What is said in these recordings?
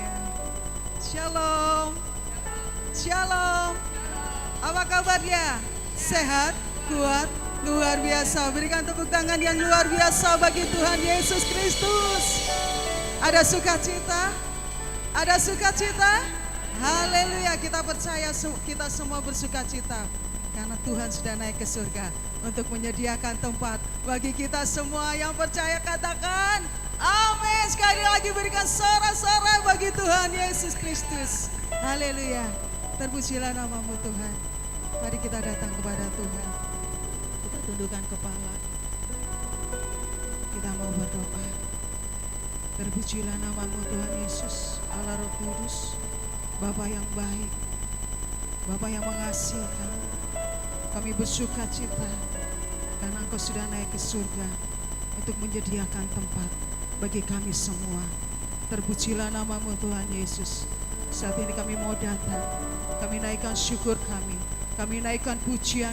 Haleluya. Shalom. Shalom. Apa kabarnya? Sehat, kuat, luar biasa. Berikan tepuk tangan yang luar biasa bagi Tuhan Yesus Kristus. Ada sukacita? Ada sukacita? Haleluya. Kita percaya kita semua bersukacita karena Tuhan sudah naik ke surga untuk menyediakan tempat bagi kita semua yang percaya. Katakan amin. Sekali lagi berikan sorak-sorai bagi Tuhan Yesus Kristus. Haleluya. Terpujilah namamu Tuhan. Mari kita datang kepada Tuhan. Kita tundukkan kepala. Kita mau berdoa. Terpujilah namamu Tuhan Yesus, Allah Roh Kudus, Bapa yang baik, Bapa yang mengasihi kami. Kami bersuka cita karena Engkau sudah naik ke surga untuk menyediakan tempat bagi kami semua. Terpujilah namamu Tuhan Yesus. Saat ini kami mau datang, kami naikkan syukur kami naikkan pujian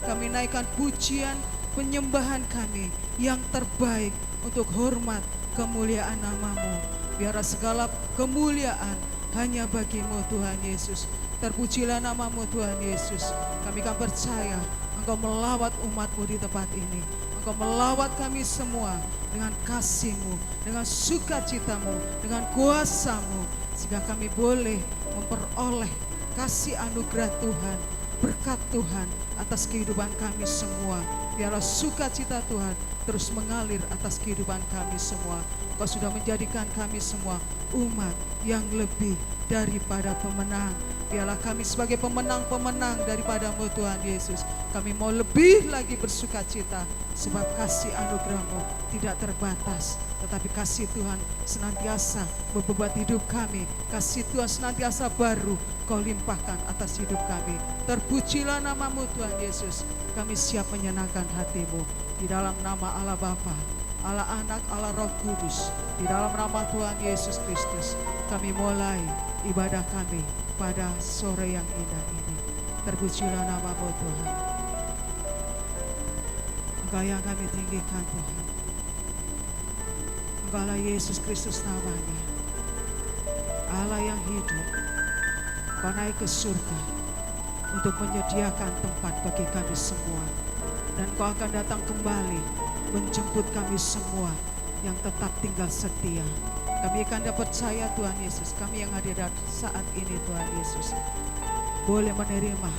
kami naikkan pujian penyembahan kami yang terbaik untuk hormat kemuliaan namamu. Biar segala kemuliaan hanya bagimu Tuhan Yesus. Terpujilah namamu Tuhan Yesus. Kami kan percaya Engkau melawat umatmu di tempat ini. Engkau melawat kami semua dengan kasih-Mu, dengan sukacitamu, dengan kuasa-Mu, sehingga kami boleh memperoleh kasih anugerah Tuhan, berkat Tuhan atas kehidupan kami semua. Biarlah sukacita Tuhan terus mengalir atas kehidupan kami semua. Engkau sudah menjadikan kami semua umat yang lebih daripada pemenang. Biarlah kami sebagai pemenang-pemenang daripada-Mu Tuhan Yesus. Kami mau lebih lagi bersukacita sebab kasih anugerah-Mu tidak terbatas. Tetapi kasih Tuhan senantiasa membuat hidup kami. Kasih Tuhan senantiasa baru Kau limpahkan atas hidup kami. Terpujilah namamu Tuhan Yesus. Kami siap menyenangkan hati-Mu. Di dalam nama Allah Bapa, Allah Anak, Allah Roh Kudus. Di dalam nama Tuhan Yesus Kristus. Kami mulai ibadah kami pada sore yang indah ini. Terpujilah namamu Tuhan. Engkau yang kami tinggikan Tuhan. Engkaulah Yesus Kristus namanya. Allah yang hidup. Kau naik ke surga untuk menyediakan tempat bagi kami semua. Dan Kau akan datang kembali menjemput kami semua yang tetap tinggal setia. Kami akan percaya Tuhan Yesus, kami yang hadir saat ini Tuhan Yesus, boleh menerima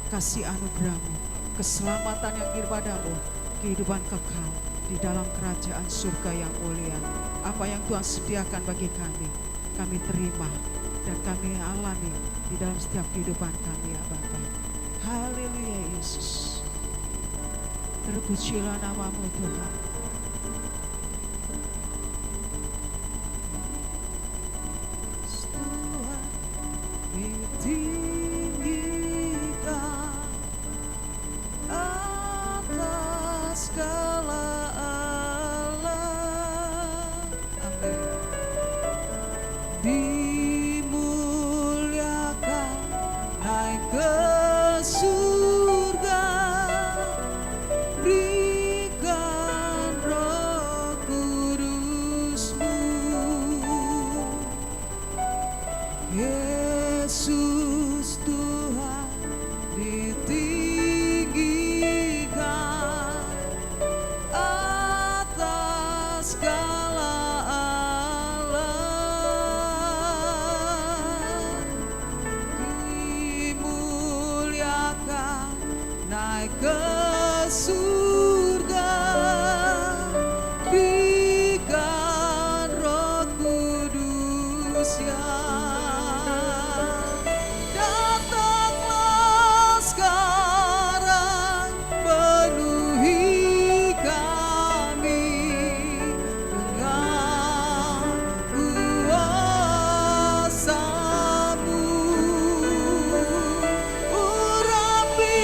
kasih anugerah-Mu, keselamatan yang daripada-Mu, kehidupan kekal di dalam kerajaan surga yang mulia. Apa yang Tuhan sediakan bagi kami terima dan kami alami di dalam setiap kehidupan kami ya Bapa. Haleluya Yesus. Terpujilah namamu Tuhan. Tuhan ditinggikan atas segala alam. Amin. Dimuliakan naik ke surga, berikan Roh Kudus-Mu. Yesus Tuhan ditinggikan atas segala alam, dimuliakan naik ke surga, berikan Roh Kudus datanglah sekarang, penuhi kami dengan kuasa-Mu. Urapi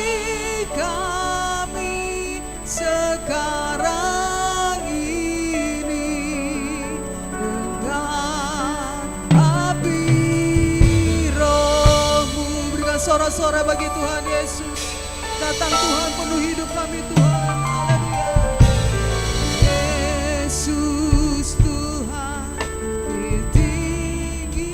kami sekarang ini dengan api Roh-Mu. Berikan sorak-sorai bagi Tuhan Yesus. Datang Tuhan, penuh hidup kami Tuhan. Haleluya. Yesus Tuhan ditinggikan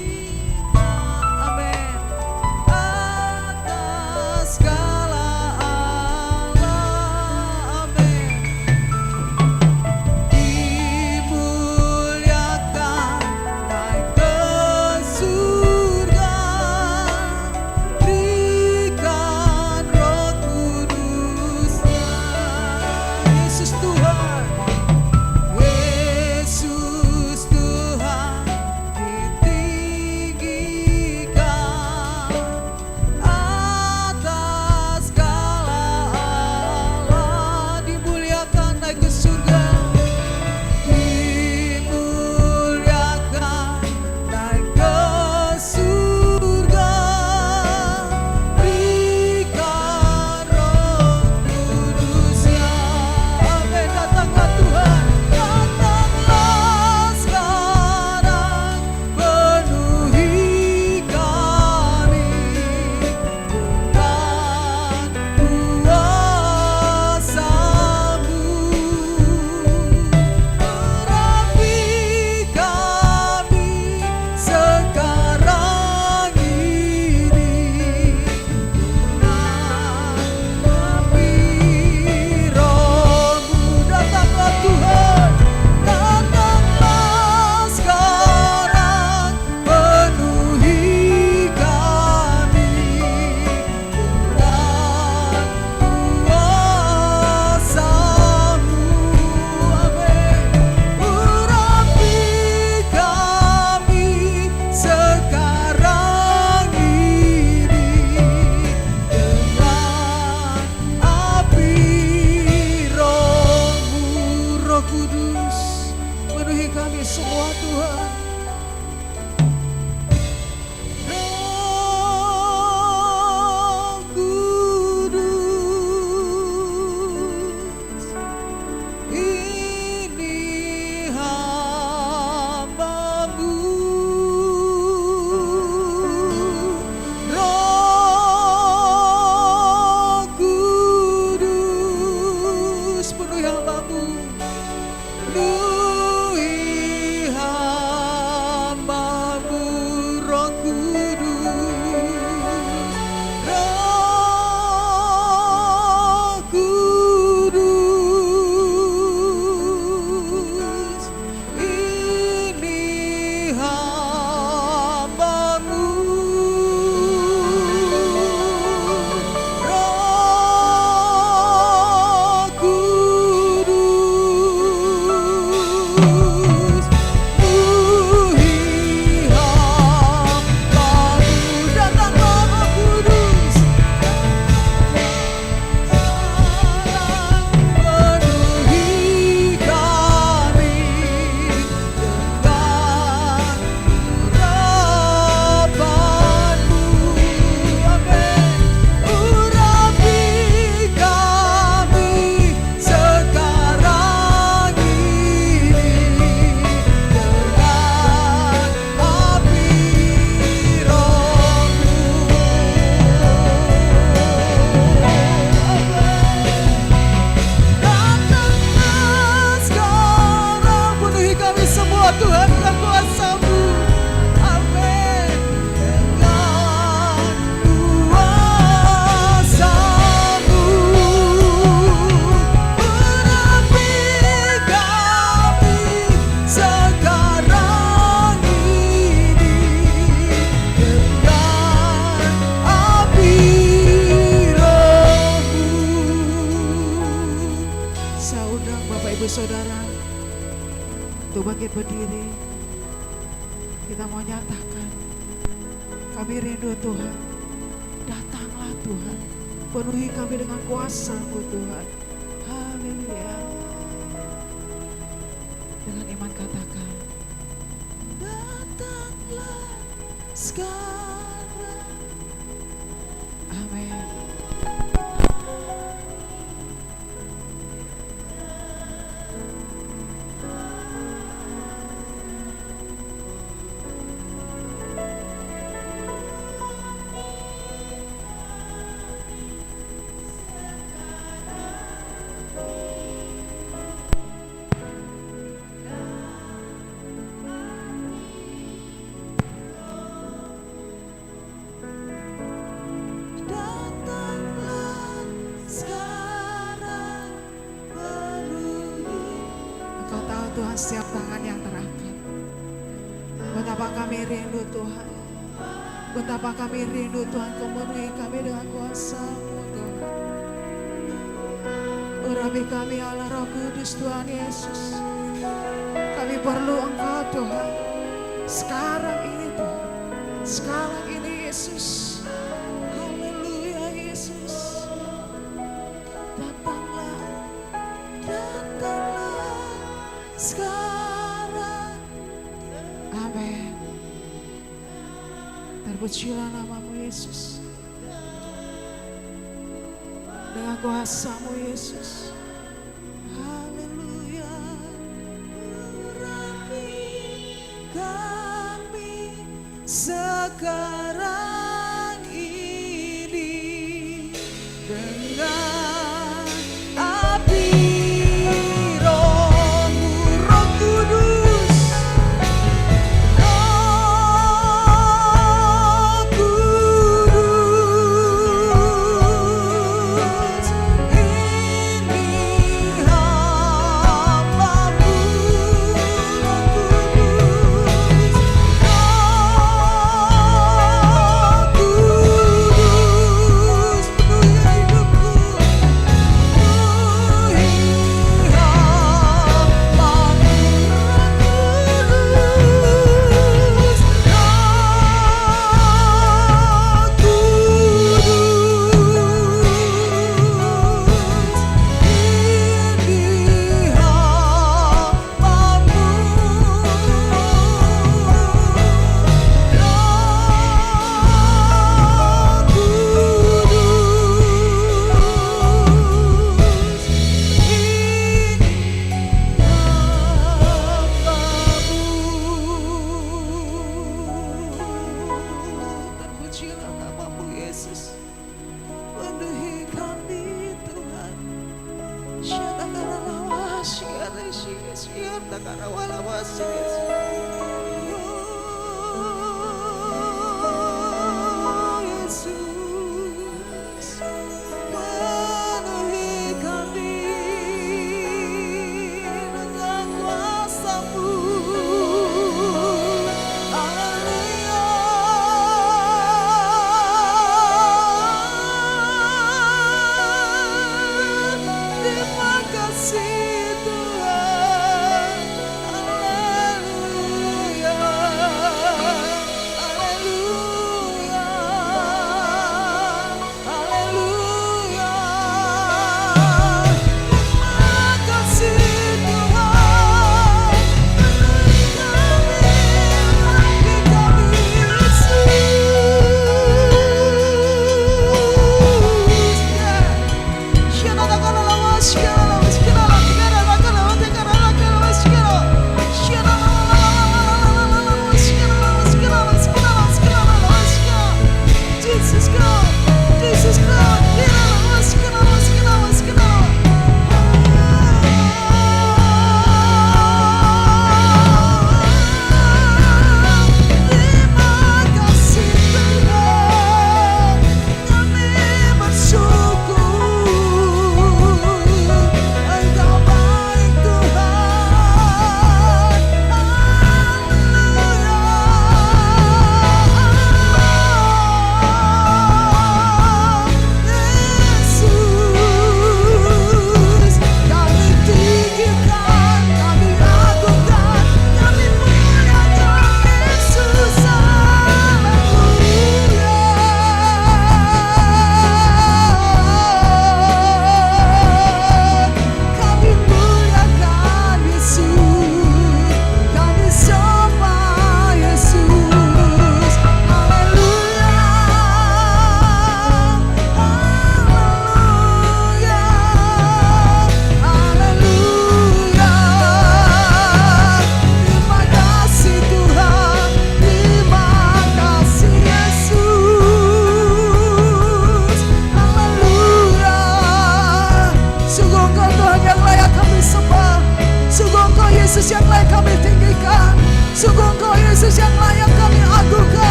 bangkit berdiri, kita mau nyatakan, kami rindu Tuhan. Datanglah Tuhan, penuhi kami dengan kuasa-Mu Tuhan. Haleluya. Dengan iman katakan, datanglah sekarang. Amin. Tuhan, setiap tangan yang terangkat, betapa kami rindu Tuhan, betapa kami rindu Tuhan, Kau memenuhi kami dengan kuasa-Mu Tuhan. Urapi kami Allah Roh Kudus Tuhan Yesus, kami perlu Engkau Tuhan, sekarang ini Tuhan, sekarang ini Yesus. Haleluya Yesus. Datanglah, datanglah sekarang. Amin. Terpujilah nama-Mu Yesus, dengan kuasa-Mu Yesus. Haleluya. Urapi kami sekarang ini dengan api Roh-Mu, Roh Kudus. Roh Kudus, ini hamba-Mu. Roh Kudus, Roh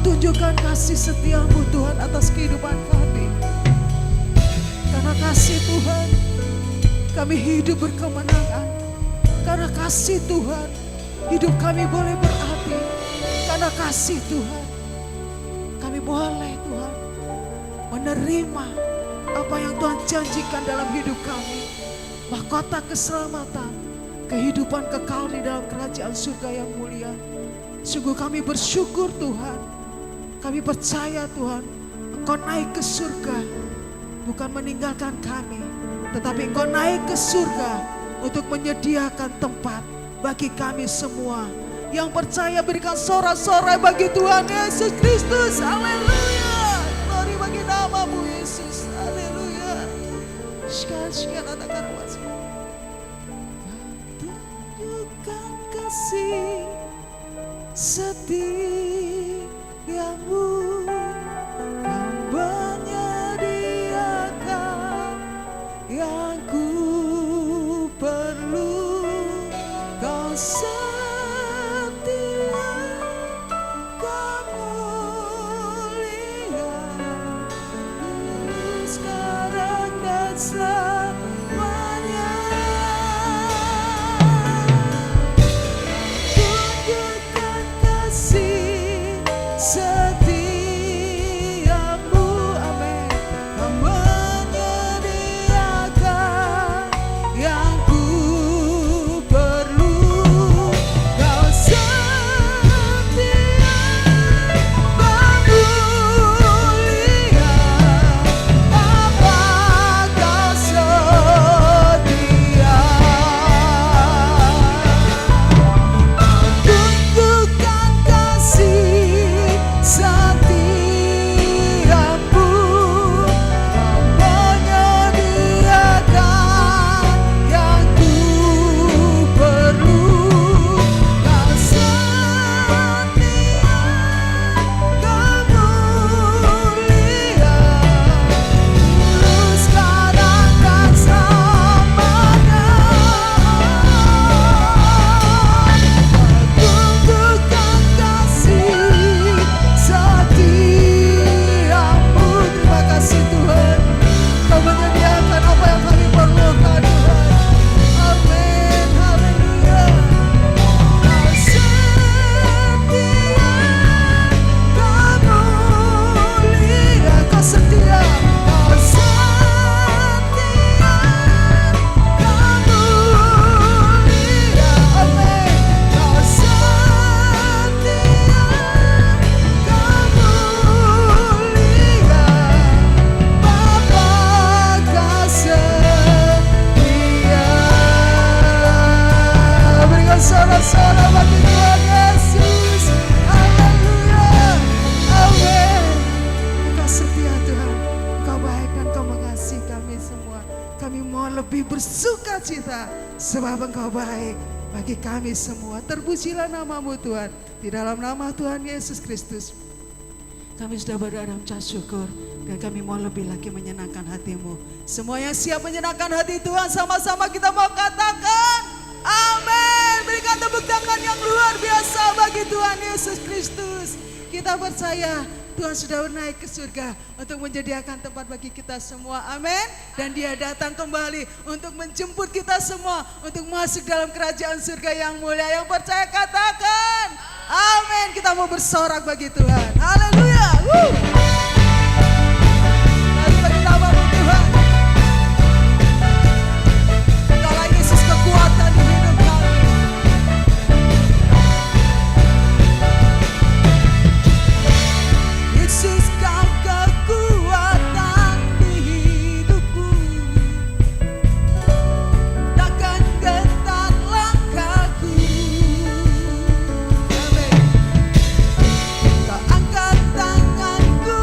tunjukkan kasih setia-Mu Tuhan atas kehidupan kami. Karena kasih Tuhan, kami hidup berkemenangan. Karena kasih Tuhan, hidup kami boleh berarti. Karena kasih Tuhan, kami boleh Tuhan menerima apa yang Tuhan janjikan dalam hidup kami. Mahkota keselamatan, kehidupan kekal di dalam kerajaan surga yang mulia. Sungguh kami bersyukur Tuhan. Kami percaya Tuhan, Engkau naik ke surga bukan meninggalkan kami, tetapi Engkau naik ke surga untuk menyediakan tempat bagi kami semua. Yang percaya berikan sorak-sorai bagi Tuhan Yesus Kristus. Haleluya. Glory bagi nama-Mu Yesus. Haleluya. Sekian anak karwas. Tunjukkan kasih setiamu, Kau menyediakan yang ku perlu. Kau setia, Kau mulia, sekarang dan selamanya. Tunjukkan kasih setiamu, amin. Kau menyediakan yang ku perlu. Kau setia, Kau mulia, Bapa Kau setia. Tunjukkan kasih setiamu, Kau menyediakan yang ku perlu. Kau setia, Kau mulia, sekarang dan selamanya. Tunjukkan kasih setiamu. Terima kasih Tuhan, Kau menyediakan apa yang kami perlukan Tuhan. Amin, haleluya. Kau setia, Kau mulia, Kau setia, Kau setia, Kau mulia, amin. Kau setia, Kau mulia, Bapa Kau setia. Berikan sorak-sorai bagi Tuhan Yesus. Haleluya, amin. Kau setia Tuhan, Kau baik dan Kau mengasihi kami semua. Kami mau lebih bersuka cita sebab Engkau baik bagi kami semua. Terpujilah nama-Mu Tuhan. Di dalam nama Tuhan Yesus Kristus kami sudah berdoa dan ucap syukur, dan kami mau lebih lagi menyenangkan hati-Mu. Semua yang siap menyenangkan hati Tuhan, sama-sama kita mau katakan amin. Berikan tepuk tangan yang luar biasa bagi Tuhan Yesus Kristus. Kita percaya Tuhan sudah naik ke surga untuk menyediakan tempat bagi kita semua, amin. Dan Dia datang kembali untuk menjemput kita semua untuk masuk dalam kerajaan surga yang mulia. Yang percaya katakan amin. Kita mau bersorak bagi Tuhan. Haleluya. Mari bagi nama-Mu Tuhan. Engkaulah Yesus kekuatan di hidup kami. Yesus Kau kekuatan di hidupku. Takkan gentar langkahku. Amin. Kau angkat tanganku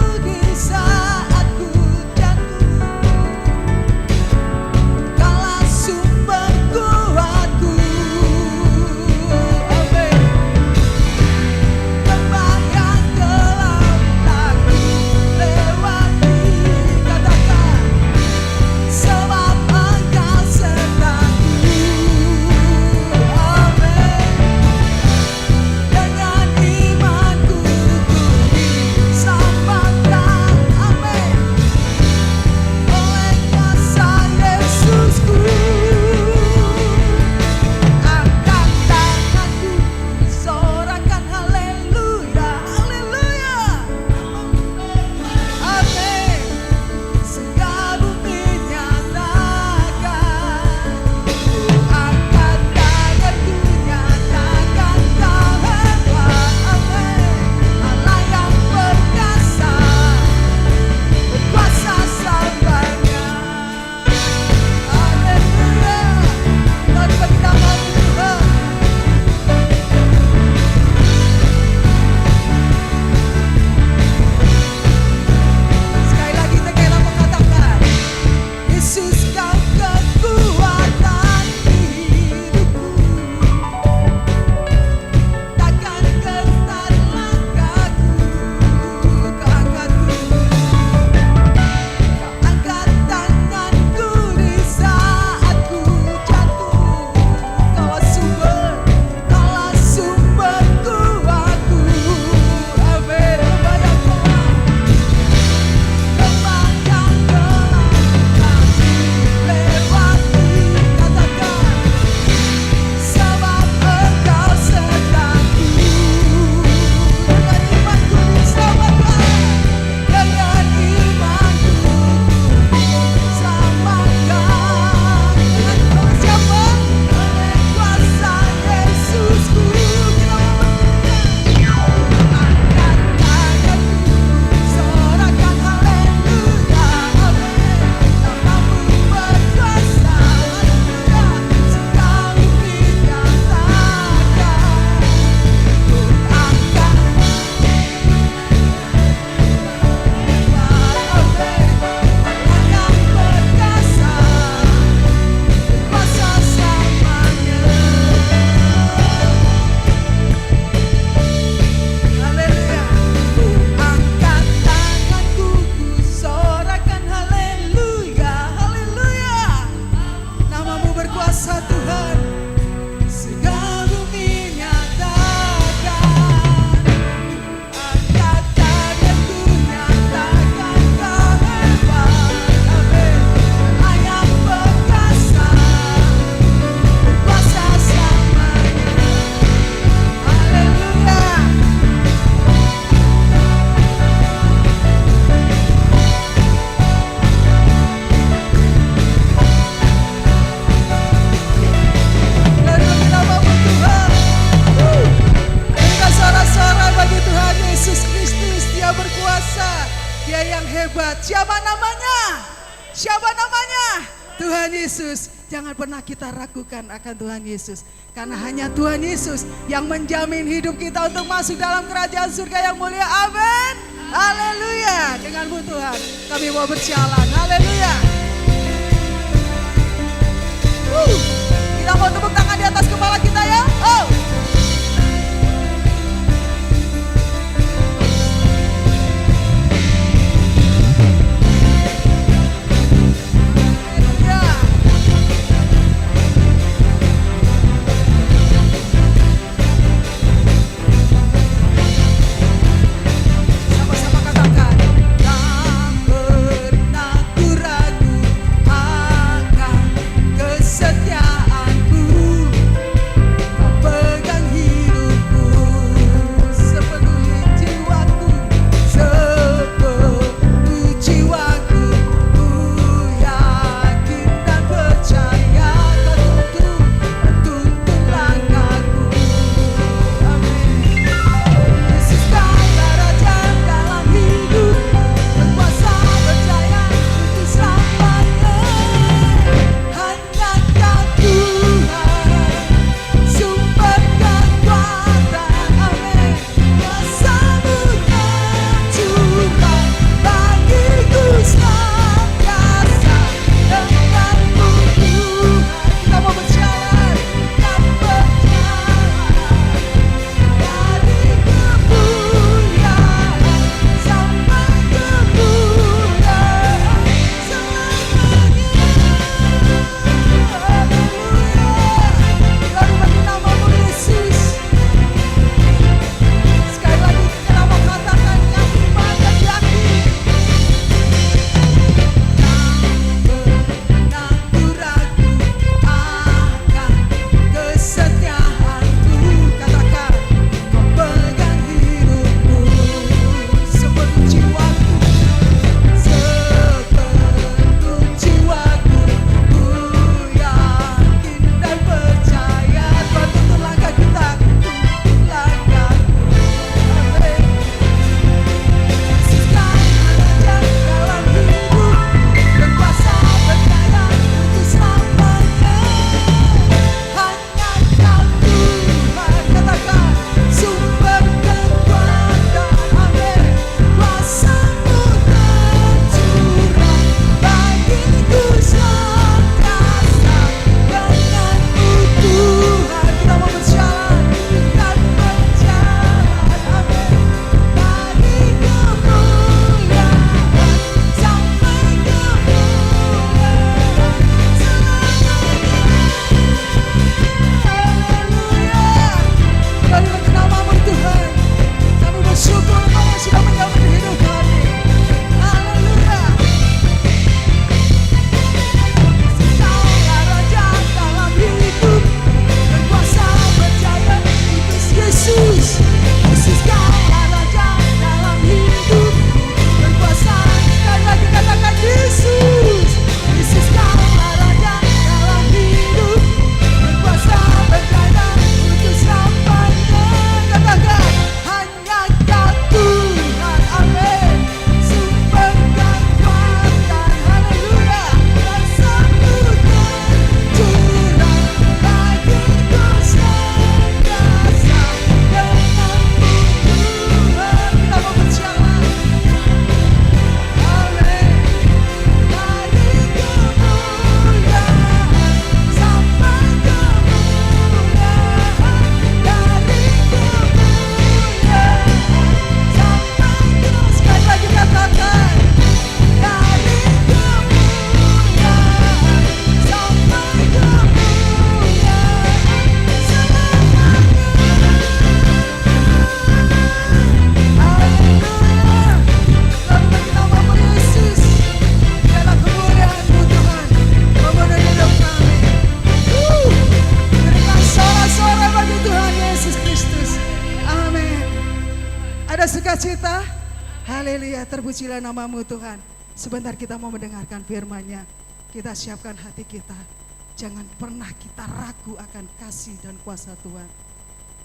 hebat. Siapa namanya? Siapa namanya? Tuhan Yesus. Jangan pernah kita ragukan akan Tuhan Yesus. Karena hanya Tuhan Yesus yang menjamin hidup kita untuk masuk dalam kerajaan surga yang mulia. Amin. Haleluya. Denganmu Tuhan kami mau berjalan. Haleluya. Kita mau tepuk tangan di atas kepala kita ya. Oh. sukacita. Haleluya, terpujilah namamu Tuhan. Sebentar kita mau mendengarkan firman-Nya. Kita siapkan hati kita. Jangan pernah kita ragu akan kasih dan kuasa Tuhan.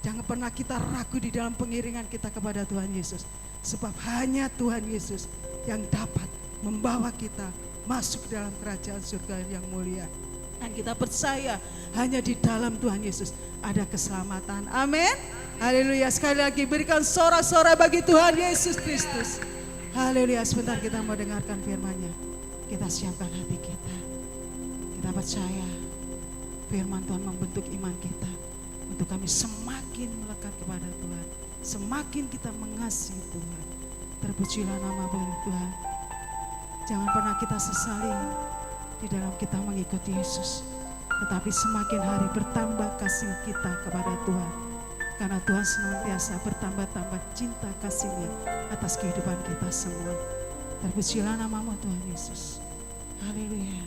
Jangan pernah kita ragu di dalam pengiringan kita kepada Tuhan Yesus. Sebab hanya Tuhan Yesus yang dapat membawa kita masuk dalam kerajaan surga yang mulia. Dan kita percaya hanya di dalam Tuhan Yesus ada keselamatan. Amin. Haleluya. Sekali lagi berikan sorak-sorai bagi Tuhan Yesus Kristus. Haleluya. Sebentar kita mau dengarkan firman-Nya. Kita siapkan hati kita. Kita percaya firman Tuhan membentuk iman kita untuk kami semakin melekat kepada Tuhan, semakin kita mengasihi Tuhan. Terpujilah nama baik Tuhan. Jangan pernah kita sesali di dalam kita mengikuti Yesus, tetapi semakin hari bertambah kasih kita kepada Tuhan, karena Tuhan senantiasa bertambah-tambah cinta kasih-Nya atas kehidupan kita semua. Terpujilah nama-Mu Tuhan Yesus. Haleluya.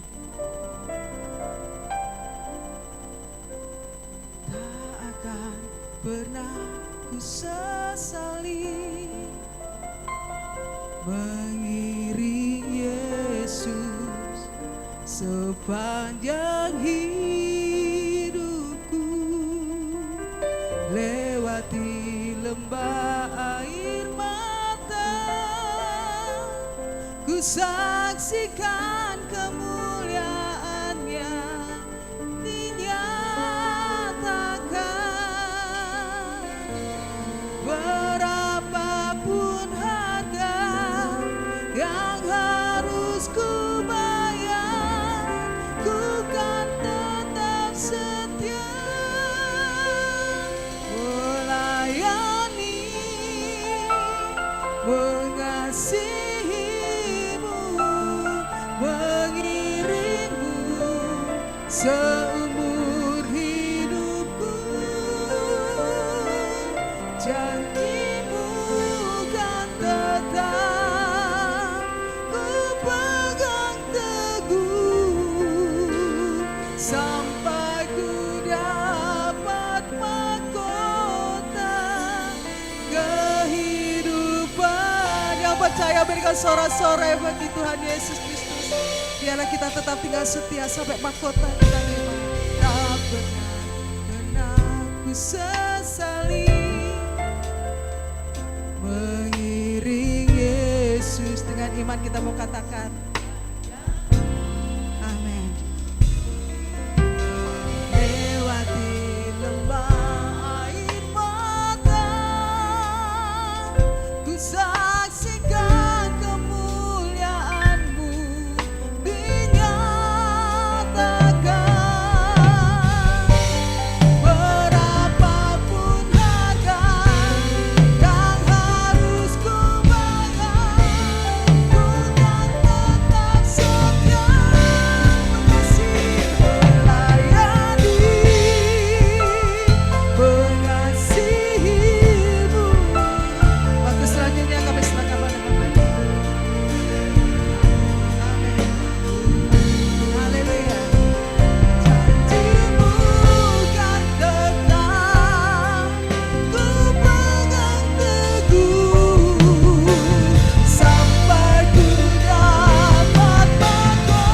Tak akan pernah ku sesali mengiring Yesus sepanjang hidupku, lewati lembah air mata, ku saksikan kemuliaan-Nya dinyatakan. Berapapun harga yang harus ku bayar, ku kan tetap setia melayani, mengasihi-Mu, mengiring-Mu seumur hidupku. Janji-Mu kan tetap ku pegang teguh, sampai ku dapat mahkota kehidupan. Yang percaya berikan sorak-sorai bagi Tuhan Yesus Kristus. Biarlah kita tetap tinggal setia sampai mahkota kita terima. Tak pernah ku sesali mengiring Yesus. Dengan iman kita mau katakan amin. Lewati lembah air mata, ku saksikan kemuliaan-Mu dinyatakan. Berapapun harga yang harus ku bayar, ku kan tetap setia mengasihi, melayani, mengasihi-Mu. Waktu selanjutnya kami serahkan pada Tuhan. Amin. Haleluya. Janji-Mu kan tetap ku pegang teguh, sampai ku dapat mahkota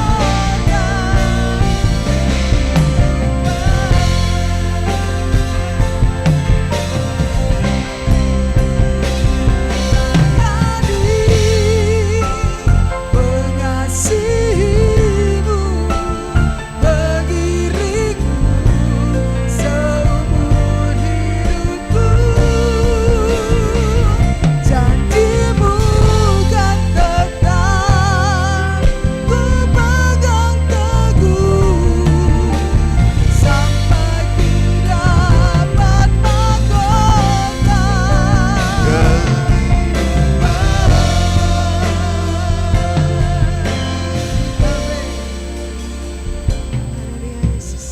mengasihi-Mu, mengiring-Mu seumur hidupku. Janji-Mu kan tetap ku pegang teguh, sampai ku dapat mahkota Haleluya Yesus.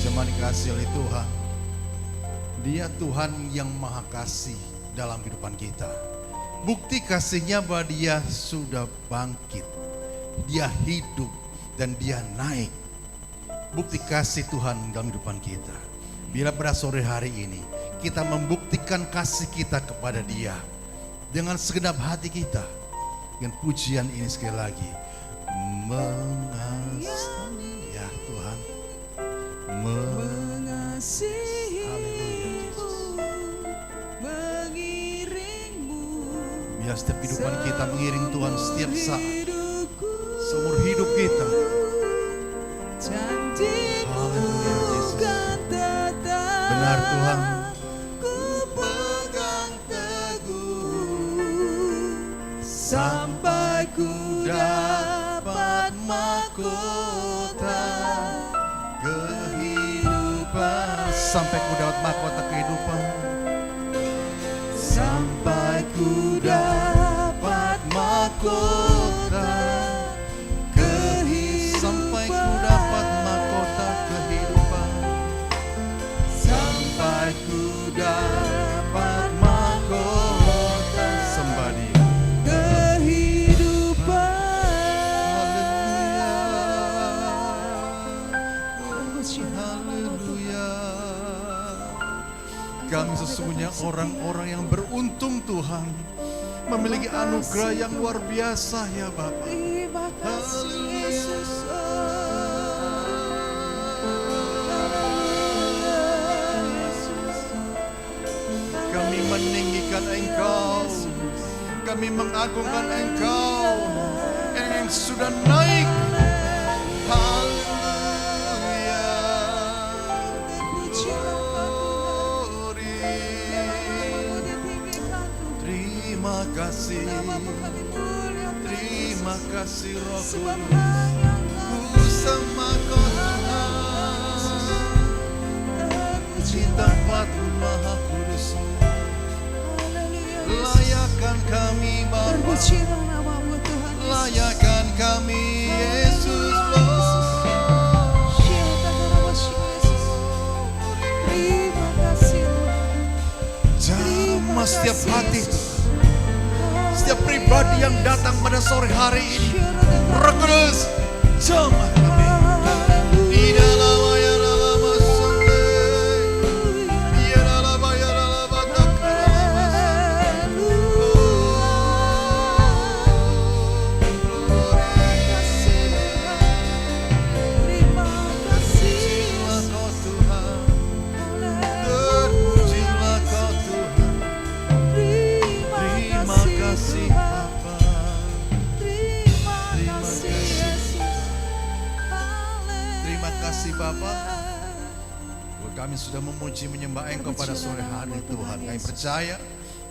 Jemaat dikasihi oleh Tuhan, Dia Tuhan yang maha kasih dalam kehidupan kita. Bukti kasih-Nya bahwa Dia sudah bangkit, Dia hidup dan Dia naik. Bukti kasih Tuhan dalam kehidupan kita. Bila pada sore hari ini kita membuktikan kasih kita kepada Dia dengan segenap hati kita, dengan pujian ini sekali lagi, mengasihi ya Tuhan, Mengasihi-Mu, mengiring-Mu Ya, setiap kehidupan kita mengiring Tuhan setiap saat, seumur hidup kita. Haleluya Yesus. Benar Tuhan. Ku pegang teguh sampai ku dapat mahkota kehidupan. Sampai ku dapat mahkota kehidupan. Sampai ku dapat mahkota kehidupan. Sampai ku dapat mahkota kehidupan. Sampai ku dapat mahkota sembadi haleluya. Kami sesungguhnya orang-orang yang beruntung Tuhan, memiliki anugerah yang luar biasa ya Bapa. Terima kasih Yesus. Kami meninggikan Engkau, kami mengagungkan Engkau yang sudah naik. Haleluya. Glory. Terima kasih, terima kasih Roh Kudus. Ku sama Kau Tuhan, di tempat Maha Kudus. Layakan kami Bapa, layakan kami Yesus. Terima kasih. Jamah setiap hati, setiap pribadi yang datang pada sore hari ini. Roh Kudus, jamah kami. Di dalam ya dalam Sunday, ya dalam ya dalam Terima kasih. Terpujilah Kau Tuhan, terpujilah Kau Tuhan. Terima kasih Bapa. Terima kasih Yesus. Terima kasih Bapa. Kami sudah memuji menyembah Engkau pada sore hari Tuhan. Kami percaya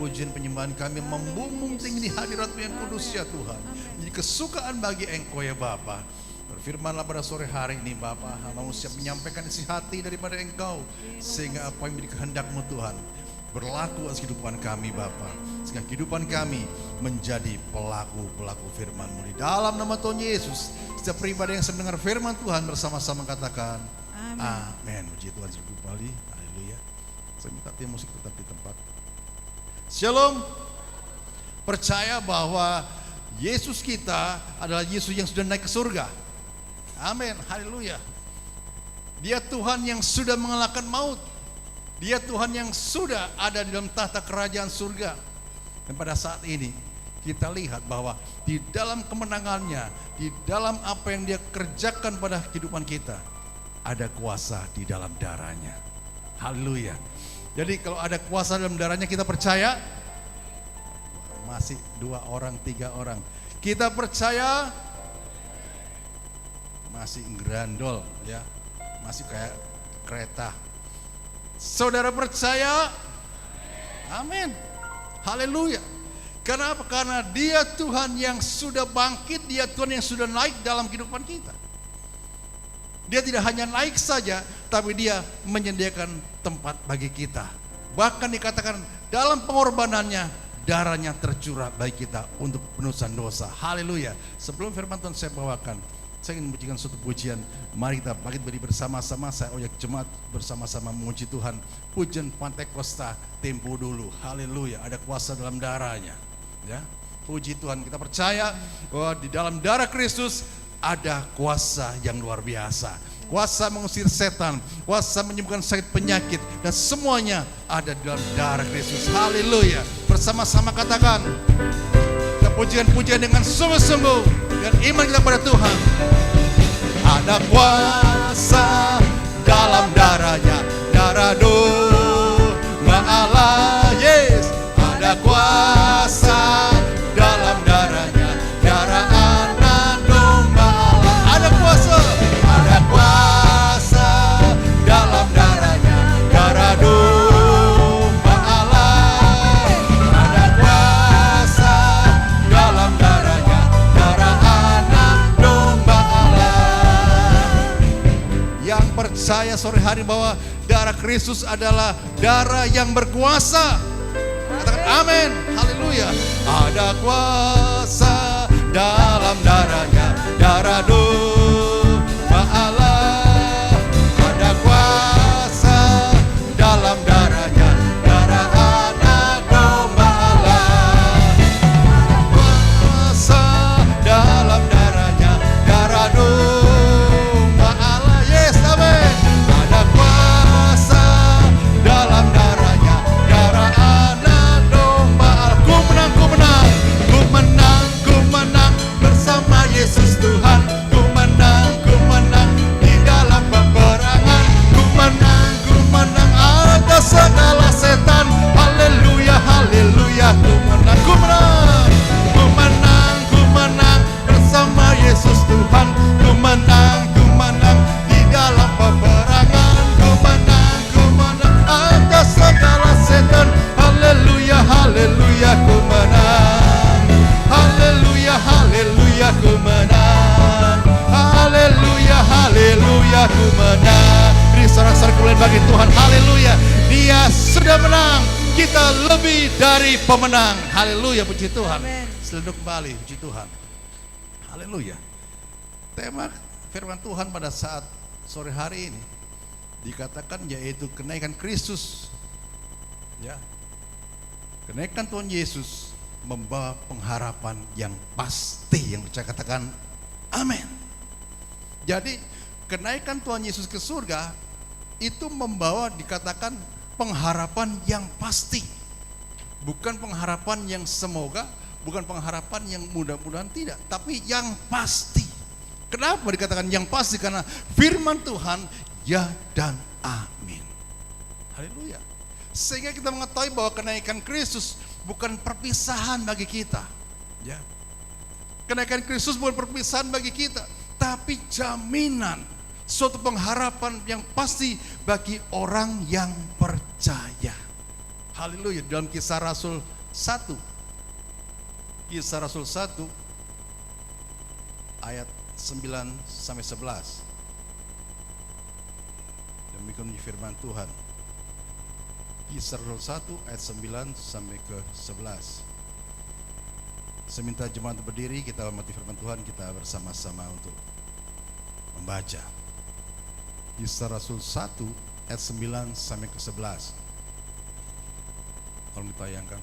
pujian penyembahan kami membumbung tinggi di hadirat-Mu yang kudus ya Tuhan. Jadi kesukaan bagi Engkau ya Bapa. Berfirmanlah pada sore hari ini Bapa, hamba siap menyampaikan isi hati daripada Engkau, sehingga apa yang menjadi kehendak-Mu Tuhan berlaku atas kehidupan kami Bapa, sehingga kehidupan kami menjadi pelaku-pelaku firman-Mu. Di dalam nama Tuhan Yesus, setiap pribadi yang sedang mendengar firman Tuhan bersama-sama katakan amin. Puji Tuhan kembali. Haleluya. Saya minta tim musik tetap di tempat. Shalom. Percaya bahwa Yesus kita adalah Yesus yang sudah naik ke surga. Amin. Haleluya. Dia Tuhan yang sudah mengalahkan maut. Dia Tuhan yang sudah ada di dalam tahta kerajaan surga. Dan pada saat ini kita lihat bahwa di dalam kemenangannya, di dalam apa yang Dia kerjakan pada kehidupan kita, ada kuasa di dalam darahnya. Haleluya. Jadi kalau ada kuasa dalam darahnya, kita percaya. Masih 2 orang, 3 orang. Kita percaya. Masih grandol ya. Masih kayak kereta. Saudara percaya? Amin. Haleluya. Kenapa? Karena Dia Tuhan yang sudah bangkit, Dia Tuhan yang sudah naik dalam kehidupan kita. Dia tidak hanya naik saja, tapi Dia menyediakan tempat bagi kita. Bahkan dikatakan dalam pengorbanannya, darahnya tercurah bagi kita untuk penebusan dosa. Haleluya. Sebelum firman Tuhan saya bawakan, saya ingin mempujikan suatu pujian. Mari kita bangkit berdiri bersama-sama. Saya ajak jemaat bersama-sama memuji Tuhan. Pujian Pantekosta tempo dulu. Haleluya. Ada kuasa dalam darahnya. Ya, puji Tuhan. Kita percaya bahwa di dalam darah Kristus ada kuasa yang luar biasa. Kuasa mengusir setan, kuasa menyembuhkan sakit penyakit, dan semuanya ada di dalam darah Kristus. Haleluya. Bersama-sama katakan, kita pujian-pujian dengan sungguh-sungguh, dengan iman kita pada Tuhan. Ada kuasa dalam darahnya, darah Domba Allah. Yes, ada kuasa sore hari bahwa darah Kristus adalah darah yang berkuasa. Katakan amin, haleluya. Ada kuasa dalam darahnya, darah domba Allah. Ada kuasa dalam darahnya, darah anak domba Allah. Ada kuasa dalam darahnya, darah domba Allah. Yes, amin. Ada kuasa dalam darahnya, darah anak domba Allah. Ku menang, ku menang, ku menang, ku menang bersama Yesus Tuhan. Ku menang di dalam peperangan. Ku menang atas segala setan. Haleluya, haleluya. Ku menang, ku menang, ku menang bersama Yesus Tuhan. Ku menang di dalam peperangan. Ku menang atas segala setan. Haleluya, haleluya. Ku menang. Haleluya, haleluya. Ku menang. Haleluya, haleluya. Ku menang. Beri sorak-sorai kemuliaan bagi Tuhan. Haleluya. Dia sudah menang. Kita lebih dari pemenang. Haleluya, puji Tuhan. Amin. Selenduk kembali, puji Tuhan. Haleluya. Tema firman Tuhan pada saat sore hari ini dikatakan yaitu kenaikan Kristus. Ya. Kenaikan Tuhan Yesus membawa pengharapan yang pasti, yang percaya katakan amin. Jadi kenaikan Tuhan Yesus ke surga itu membawa dikatakan pengharapan yang pasti. Bukan pengharapan yang semoga, bukan pengharapan yang mudah-mudahan, tidak, tapi yang pasti. Kenapa dikatakan yang pasti? Karena firman Tuhan ya dan amin. Haleluya. Sehingga kita mengetahui bahwa kenaikan Kristus bukan perpisahan bagi kita. Ya. Kenaikan Kristus bukan perpisahan bagi kita, tapi jaminan, suatu pengharapan yang pasti bagi orang yang percaya. Haleluya. Dalam Kisah Rasul 1, Kisah Rasul 1 ayat 9 sampai 11. Demikian firman Tuhan. Kisah Rasul 1 ayat 9 sampai ke 11. Saya minta jemaat berdiri, kita hormati firman Tuhan, kita bersama-sama untuk membaca. Kisah Rasul 1 ayat 9 sampai ke 11. Tolong ditayangkan.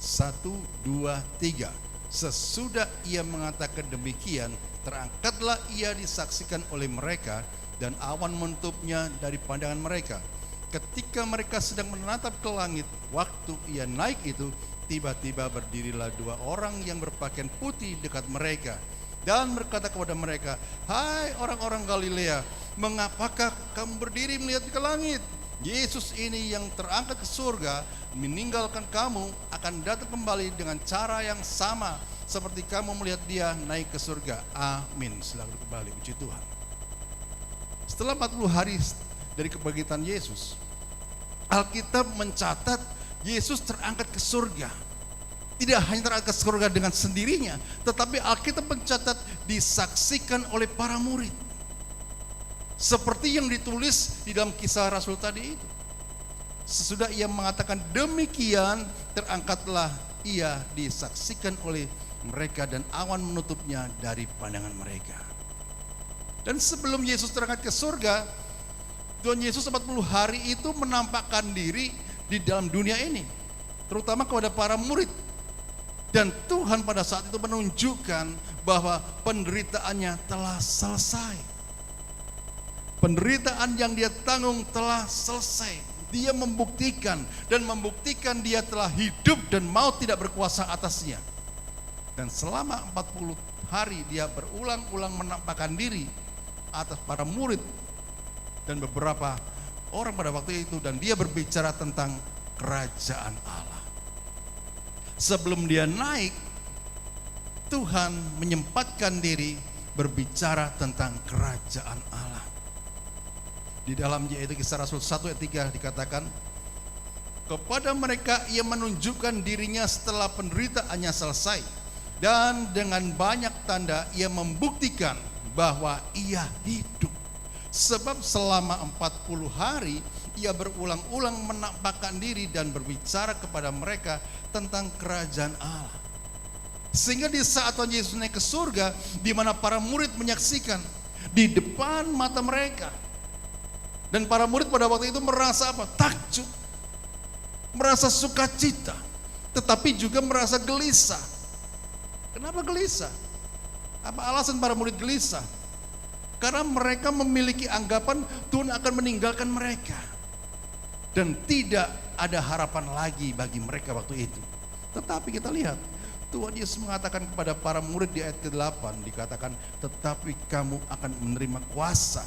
Satu, dua, tiga. Sesudah ia mengatakan demikian, terangkatlah ia disaksikan oleh mereka, dan awan menutupnya dari pandangan mereka. Ketika mereka sedang menatap ke langit, waktu ia naik itu, tiba-tiba berdirilah dua orang yang berpakaian putih dekat mereka, dan berkata kepada mereka, "Hai orang-orang Galilea, mengapakah kamu berdiri melihat ke langit? Yesus ini yang terangkat ke surga, meninggalkan kamu, akan datang kembali dengan cara yang sama seperti kamu melihat dia naik ke surga." Amin. Silakan kembali, puji Tuhan. Setelah 40 hari dari kebangkitan Yesus, Alkitab mencatat Yesus terangkat ke surga. Tidak hanya terangkat ke surga dengan sendirinya, tetapi Alkitab mencatat disaksikan oleh para murid. Seperti yang ditulis di dalam Kisah Rasul tadi itu. Sesudah ia mengatakan demikian, terangkatlah ia disaksikan oleh mereka, dan awan menutupnya dari pandangan mereka. Dan sebelum Yesus terangkat ke surga, Tuhan Yesus 40 hari itu menampakkan diri di dalam dunia ini, terutama kepada para murid. Dan Tuhan pada saat itu menunjukkan bahwa penderitaannya telah selesai. Penderitaan yang dia tanggung telah selesai. Dia membuktikan dia telah hidup dan maut tidak berkuasa atasnya. Dan selama 40 hari dia berulang-ulang menampakkan diri atas para murid dan beberapa orang pada waktu itu, dan dia berbicara tentang kerajaan Allah. Sebelum dia naik, Tuhan menyempatkan diri berbicara tentang kerajaan Allah. Di dalam yaitu Kisah Rasul 1 ayat 3 dikatakan, Kepada mereka ia menunjukkan dirinya setelah penderitaannya selesai. Dan dengan banyak tanda ia membuktikan bahwa ia hidup. Sebab selama 40 hari ia berulang-ulang menampakkan diri dan berbicara kepada mereka tentang kerajaan Allah. Sehingga di saat Tuhan Yesus naik ke surga, di mana para murid menyaksikan di depan mata mereka. Dan para murid pada waktu itu merasa apa? Takjub, merasa sukacita, tetapi juga merasa gelisah. Kenapa gelisah? Apa alasan para murid gelisah? Karena mereka memiliki anggapan Tuhan akan meninggalkan mereka. Dan tidak ada harapan lagi bagi mereka waktu itu. Tetapi kita lihat, Tuhan Yesus mengatakan kepada para murid di ayat ke-8, dikatakan, tetapi kamu akan menerima kuasa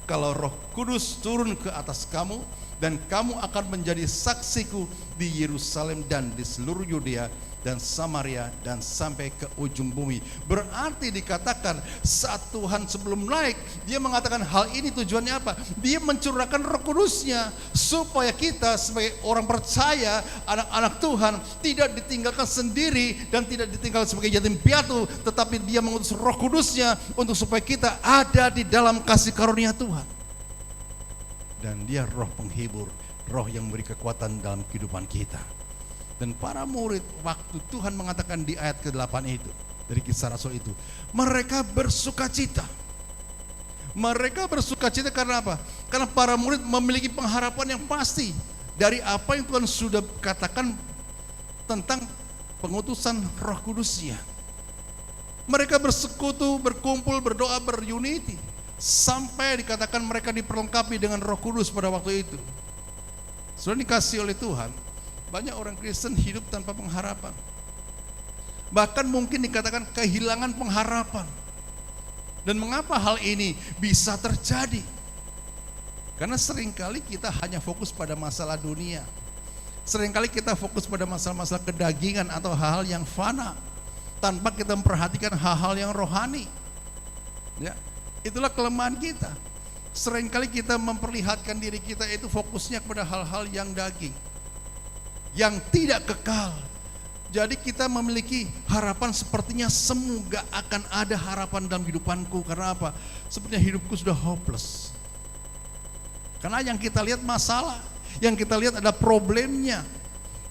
kalau Roh Kudus turun ke atas kamu, dan kamu akan menjadi saksiku di Yerusalem dan di seluruh Yudea dan Samaria dan sampai ke ujung bumi. Berarti dikatakan saat Tuhan sebelum naik, dia mengatakan hal ini tujuannya apa? Dia mencurahkan Roh Kudusnya supaya kita sebagai orang percaya, anak-anak Tuhan, tidak ditinggalkan sendiri dan tidak ditinggalkan sebagai yatim piatu, tetapi dia mengutus Roh Kudusnya untuk supaya kita ada di dalam kasih karunia Tuhan. Dan dia roh penghibur, roh yang memberi kekuatan dalam kehidupan kita. Dan para murid waktu Tuhan mengatakan di ayat ke-8 itu, dari Kisah Rasul itu, mereka bersukacita. Mereka bersukacita karena apa? Karena para murid memiliki pengharapan yang pasti dari apa yang Tuhan sudah katakan tentang pengutusan Roh Kudusnya. Mereka bersekutu, berkumpul, berdoa, berunity, sampai dikatakan mereka diperlengkapi dengan Roh Kudus pada waktu itu. Sudah dikasih oleh Tuhan. Banyak orang Kristen hidup tanpa pengharapan. Bahkan mungkin dikatakan kehilangan pengharapan. Dan mengapa hal ini bisa terjadi? Karena seringkali kita hanya fokus pada masalah dunia. Seringkali kita fokus pada masalah-masalah kedagingan atau hal-hal yang fana, tanpa kita memperhatikan hal-hal yang rohani. Ya, itulah kelemahan kita. Seringkali kita memperlihatkan diri kita itu fokusnya kepada hal-hal yang daging, yang tidak kekal. Jadi kita memiliki harapan sepertinya semoga akan ada harapan dalam kehidupanku. Karena apa? Sepertinya hidupku sudah hopeless. Karena yang kita lihat masalah, yang kita lihat ada problemnya.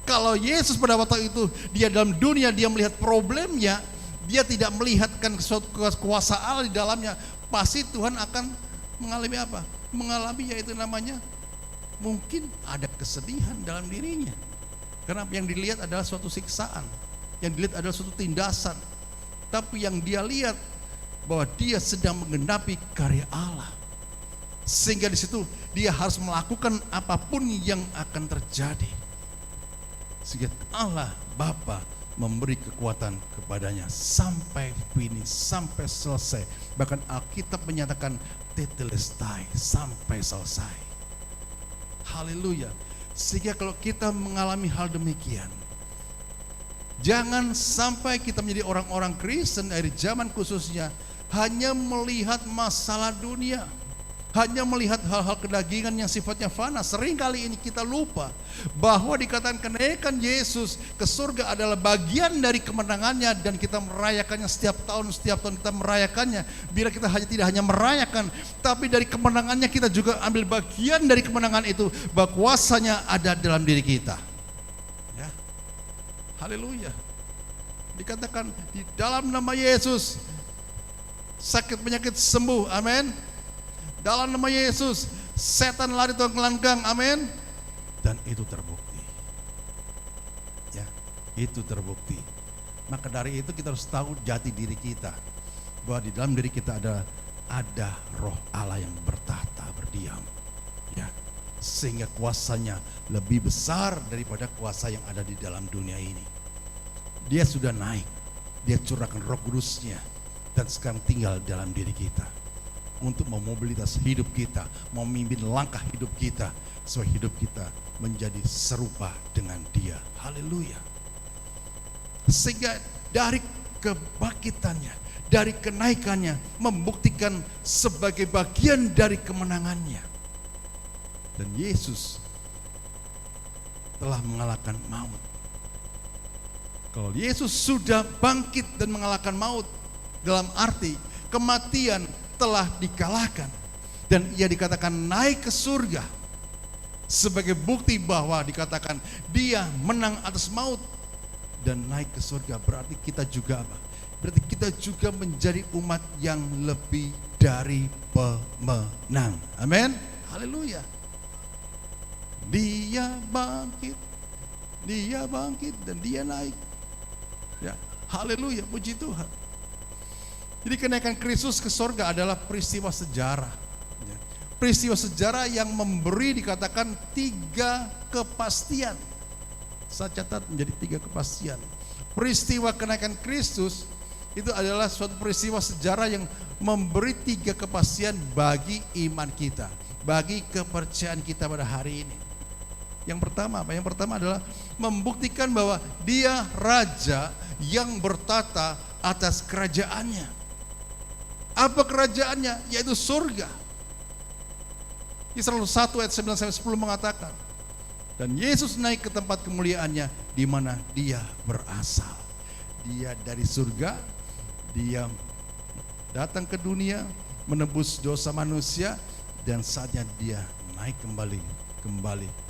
Kalau Yesus pada waktu itu dia dalam dunia, dia melihat problemnya, dia tidak melihatkan suatu kuasa Allah di dalamnya. Pasti Tuhan akan mengalami apa? Mengalami yaitu namanya mungkin ada kesedihan dalam dirinya. Karena yang dilihat adalah suatu siksaan, yang dilihat adalah suatu tindasan. Tapi yang dia lihat bahwa dia sedang menggenapi karya Allah. Sehingga di situ dia harus melakukan apapun yang akan terjadi. Sehingga Allah Bapa memberi kekuatan kepadanya sampai finish, sampai selesai. Bahkan Alkitab menyatakan tetelestai, sampai selesai. Haleluya. Sehingga kalau kita mengalami hal demikian, jangan sampai kita menjadi orang-orang Kristen dari zaman khususnya hanya melihat masalah dunia, hanya melihat hal-hal kedagingan yang sifatnya fana. Seringkali ini kita lupa bahwa dikatakan kenaikan Yesus ke surga adalah bagian dari kemenangannya, dan kita merayakannya setiap tahun kita merayakannya. Bila kita tidak hanya merayakan, tapi dari kemenangannya kita juga ambil bagian dari kemenangan itu, bahwa kuasanya ada dalam diri kita. Ya. Haleluya. Dikatakan di dalam nama Yesus sakit penyakit sembuh. Amin. Dalam nama Yesus setan lari Tuhan gelanggang. Amin. Dan itu terbukti. Ya, itu terbukti. Maka dari itu kita harus tahu jati diri kita, bahwa di dalam diri kita ada roh Allah yang bertahta, berdiam. Ya, sehingga kuasanya lebih besar daripada kuasa yang ada di dalam dunia ini. Dia sudah naik, dia curahkan Roh Kudusnya, dan sekarang tinggal dalam diri kita untuk memobilitas hidup kita, memimpin langkah hidup kita, supaya hidup kita menjadi serupa dengan Dia. Haleluya. Sehingga dari kebangkitannya, dari kenaikannya, membuktikan sebagai bagian dari kemenangannya. Dan Yesus telah mengalahkan maut. Kalau Yesus sudah bangkit dan mengalahkan maut, dalam arti kematian telah dikalahkan, dan ia dikatakan naik ke surga sebagai bukti bahwa dikatakan dia menang atas maut dan naik ke surga. Berarti kita juga apa? Berarti kita juga menjadi umat yang lebih dari pemenang. Amin. Haleluya. Dia bangkit dan dia naik. Ya, haleluya, puji Tuhan. Jadi kenaikan Kristus ke surga adalah peristiwa sejarah. Ya. Peristiwa sejarah yang memberi dikatakan 3 kepastian. Saya catat menjadi 3 kepastian. Peristiwa kenaikan Kristus itu adalah suatu peristiwa sejarah yang memberi 3 kepastian bagi iman kita, bagi kepercayaan kita pada hari ini. Yang pertama apa? Yang pertama adalah membuktikan bahwa dia raja yang bertata atas kerajaannya. Apa kerajaannya? Yaitu surga. Kisah 1 ayat 9-10 mengatakan, dan Yesus naik ke tempat kemuliaannya di mana dia berasal. Dia dari surga, dia datang ke dunia menebus dosa manusia, dan saatnya dia naik kembali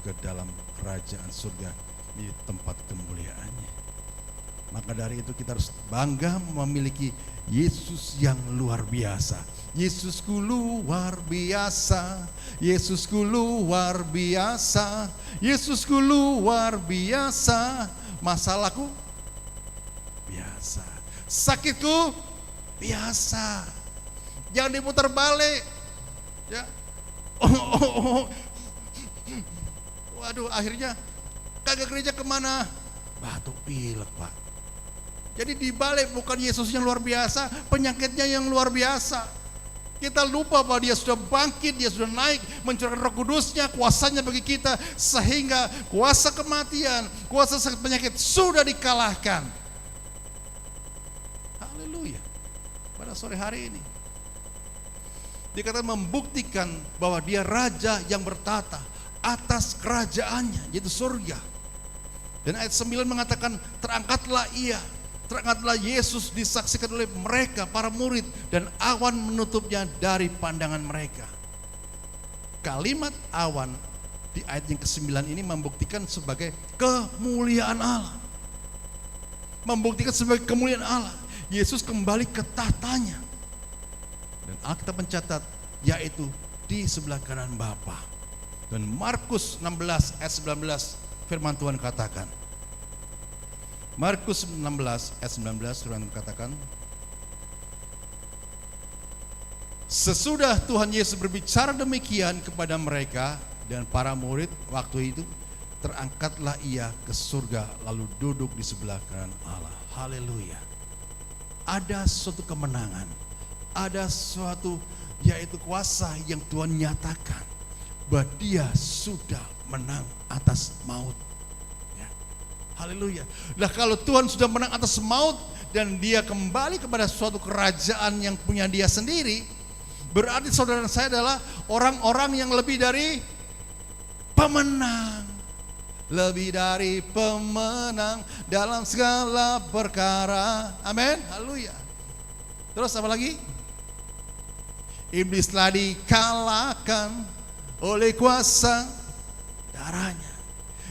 ke dalam kerajaan surga di tempat kemuliaannya. Maka dari itu kita harus bangga memiliki Yesus yang luar biasa. Yesusku luar biasa, Yesusku luar biasa, Yesusku luar biasa. Masalahku biasa, sakitku biasa. Jangan diputar balik. Ya. Waduh, akhirnya kagak gereja kemana? Batuk pilek, Pak. Jadi dibalik, bukan Yesus yang luar biasa, penyakitnya yang luar biasa. Kita lupa bahwa dia sudah bangkit, dia sudah naik, mencurahkan Roh Kudusnya, kuasanya bagi kita, sehingga kuasa kematian, kuasa sakit penyakit sudah dikalahkan. Haleluya. Pada sore hari ini dikatakan membuktikan bahwa dia raja yang bertata atas kerajaannya, yaitu surga. Dan ayat 9 mengatakan terangkatlah Yesus disaksikan oleh mereka, para murid, dan awan menutupnya dari pandangan mereka. Kalimat awan di ayat yang ke-9 ini membuktikan sebagai kemuliaan Allah. Membuktikan sebagai kemuliaan Allah. Yesus kembali ke tahtanya. Dan Alkitab mencatat, yaitu di sebelah kanan Bapa. Dan Markus 16 ayat 19 firman Tuhan katakan. Markus 16 ayat 19 firman Tuhan katakan, sesudah Tuhan Yesus berbicara demikian kepada mereka dan para murid waktu itu, terangkatlah ia ke surga lalu duduk di sebelah kanan Allah. Haleluya. Ada suatu kemenangan, ada suatu yaitu kuasa yang Tuhan nyatakan bahwa dia sudah menang atas maut. Ya. Haleluya. Nah, kalau Tuhan sudah menang atas maut dan dia kembali kepada suatu kerajaan yang punya dia sendiri, berarti saudara saya adalah orang-orang yang lebih dari pemenang. Lebih dari pemenang dalam segala perkara. Amin. Haleluya. Terus apa lagi? Iblis telah dikalahkan oleh kuasa darahnya.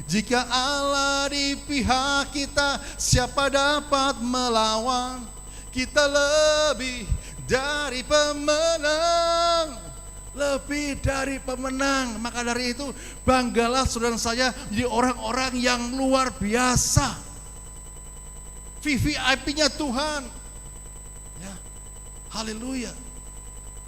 Jika Allah di pihak kita, siapa dapat melawan? Kita lebih dari pemenang. Lebih dari pemenang. Maka dari itu banggalah saudara saya menjadi orang-orang yang luar biasa. VVIP-nya Tuhan. Ya. Haleluya.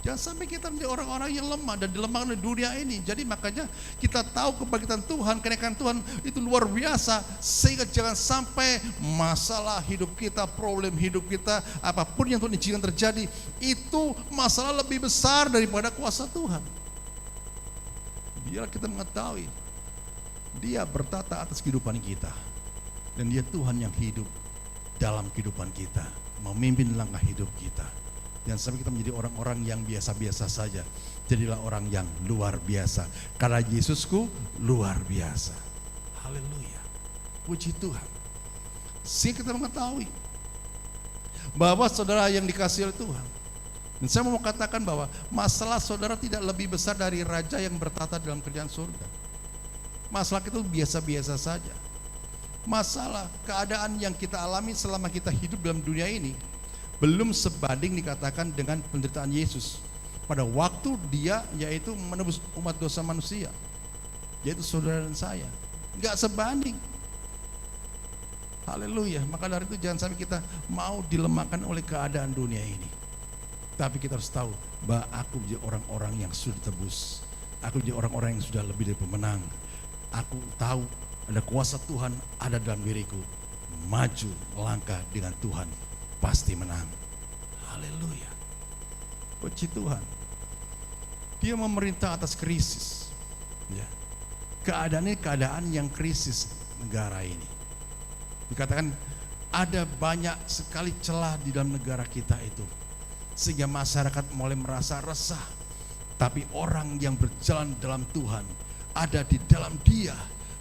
Jangan sampai kita menjadi orang-orang yang lemah dan dilemahkan di dunia ini. Jadi makanya kita tahu kebangkitan Tuhan, kenaikan Tuhan itu luar biasa. Sehingga jangan sampai masalah hidup kita, problem hidup kita, apapun yang Tuhan izinkan terjadi, itu masalah lebih besar daripada kuasa Tuhan. Biar kita mengetahui Dia bertata atas kehidupan kita. Dan Dia Tuhan yang hidup dalam kehidupan kita, memimpin langkah hidup kita. Jangan sampai kita menjadi orang-orang yang biasa-biasa saja. Jadilah orang yang luar biasa. Karena Yesusku luar biasa. Haleluya. Puji Tuhan. Sehingga kita mengetahui bahwa saudara yang dikasihi oleh Tuhan. Dan saya mau katakan bahwa masalah saudara tidak lebih besar dari raja yang bertata dalam kerajaan surga. Masalah itu biasa-biasa saja. Masalah keadaan yang kita alami selama kita hidup dalam dunia ini belum sebanding dikatakan dengan penderitaan Yesus pada waktu dia yaitu menebus umat dosa manusia, yaitu saudara dan saya. Enggak sebanding. Haleluya. Maka dari itu jangan sampai kita mau dilemahkan oleh keadaan dunia ini. Tapi kita harus tahu bahwa aku menjadi orang-orang yang sudah ditebus. Aku menjadi orang-orang yang sudah lebih dari pemenang. Aku tahu ada kuasa Tuhan ada dalam diriku. Maju langkah dengan Tuhan pasti menang. Haleluya. Puji Tuhan. Dia memerintah atas krisis. Ya. Keadaan ini keadaan yang krisis negara ini. Dikatakan ada banyak sekali celah di dalam negara kita itu, sehingga masyarakat mulai merasa resah. Tapi orang yang berjalan dalam Tuhan ada di dalam Dia,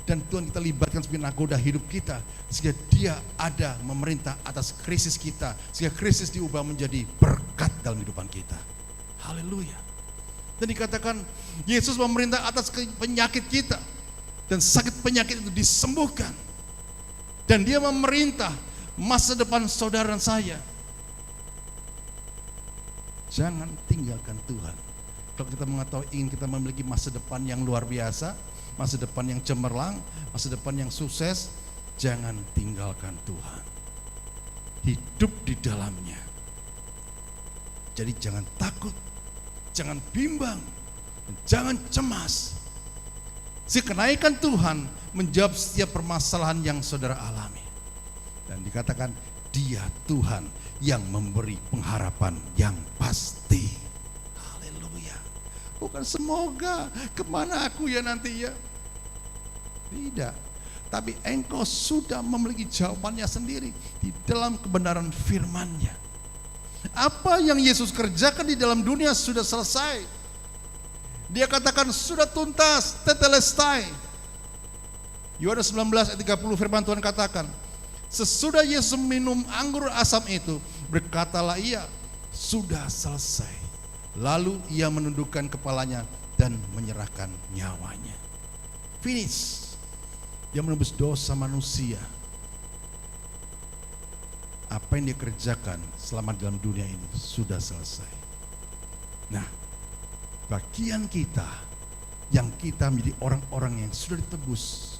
dan Tuhan kita libatkan sebagai nakoda hidup kita, sehingga Dia ada memerintah atas krisis kita, sehingga krisis diubah menjadi berkat dalam kehidupan kita. Haleluya. Dan dikatakan Yesus memerintah atas penyakit kita, dan sakit penyakit itu disembuhkan. Dan Dia memerintah masa depan saudara dan saya. Jangan tinggalkan Tuhan. Kalau kita mengetahui ingin kita memiliki masa depan yang luar biasa, masa depan yang cemerlang, masa depan yang sukses, jangan tinggalkan Tuhan. Hidup di dalamnya. Jadi jangan takut, jangan bimbang, jangan cemas. Si kenaikan Tuhan menjawab setiap permasalahan yang saudara alami. Dan dikatakan Dia Tuhan yang memberi pengharapan yang pasti. Haleluya. Bukan semoga kemana aku ya nanti ya. Tidak. Tapi engkau sudah memiliki jawabannya sendiri di dalam kebenaran firman-Nya. Apa yang Yesus kerjakan di dalam dunia sudah selesai. Dia katakan sudah tuntas, tetelestai. Yohanes 19 ayat 30 firman Tuhan katakan, sesudah Yesus minum anggur asam itu, berkatalah Ia, sudah selesai. Lalu Ia menundukkan kepalanya dan menyerahkan nyawanya. Finish. Dia menebus dosa manusia. Apa yang Dia kerjakan selama dalam dunia ini sudah selesai. Nah, bagian kita yang kita menjadi orang-orang yang sudah ditebus,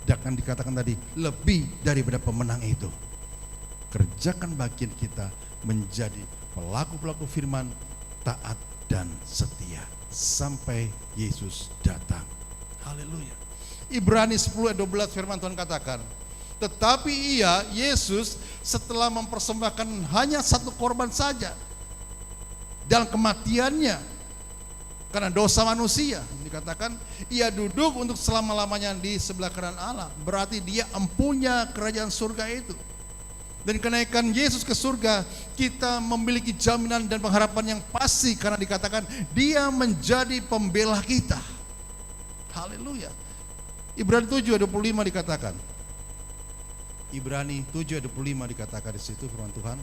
dan dikatakan tadi lebih daripada pemenang itu. Kerjakan bagian kita menjadi pelaku-pelaku firman, taat dan setia sampai Yesus datang. Haleluya. Ibrani 10 ayat 12 firman Tuhan katakan, tetapi Ia, Yesus, setelah mempersembahkan hanya satu korban saja dalam kematiannya karena dosa manusia, dikatakan Ia duduk untuk selama-lamanya di sebelah kanan Allah. Berarti Dia empunya kerajaan surga itu. Dan kenaikan Yesus ke surga, kita memiliki jaminan dan pengharapan yang pasti, karena dikatakan Dia menjadi pembela kita. Haleluya. Ibrani 7 ayat 25 dikatakan. Ibrani 7 ayat 25 dikatakan di situ firman Tuhan.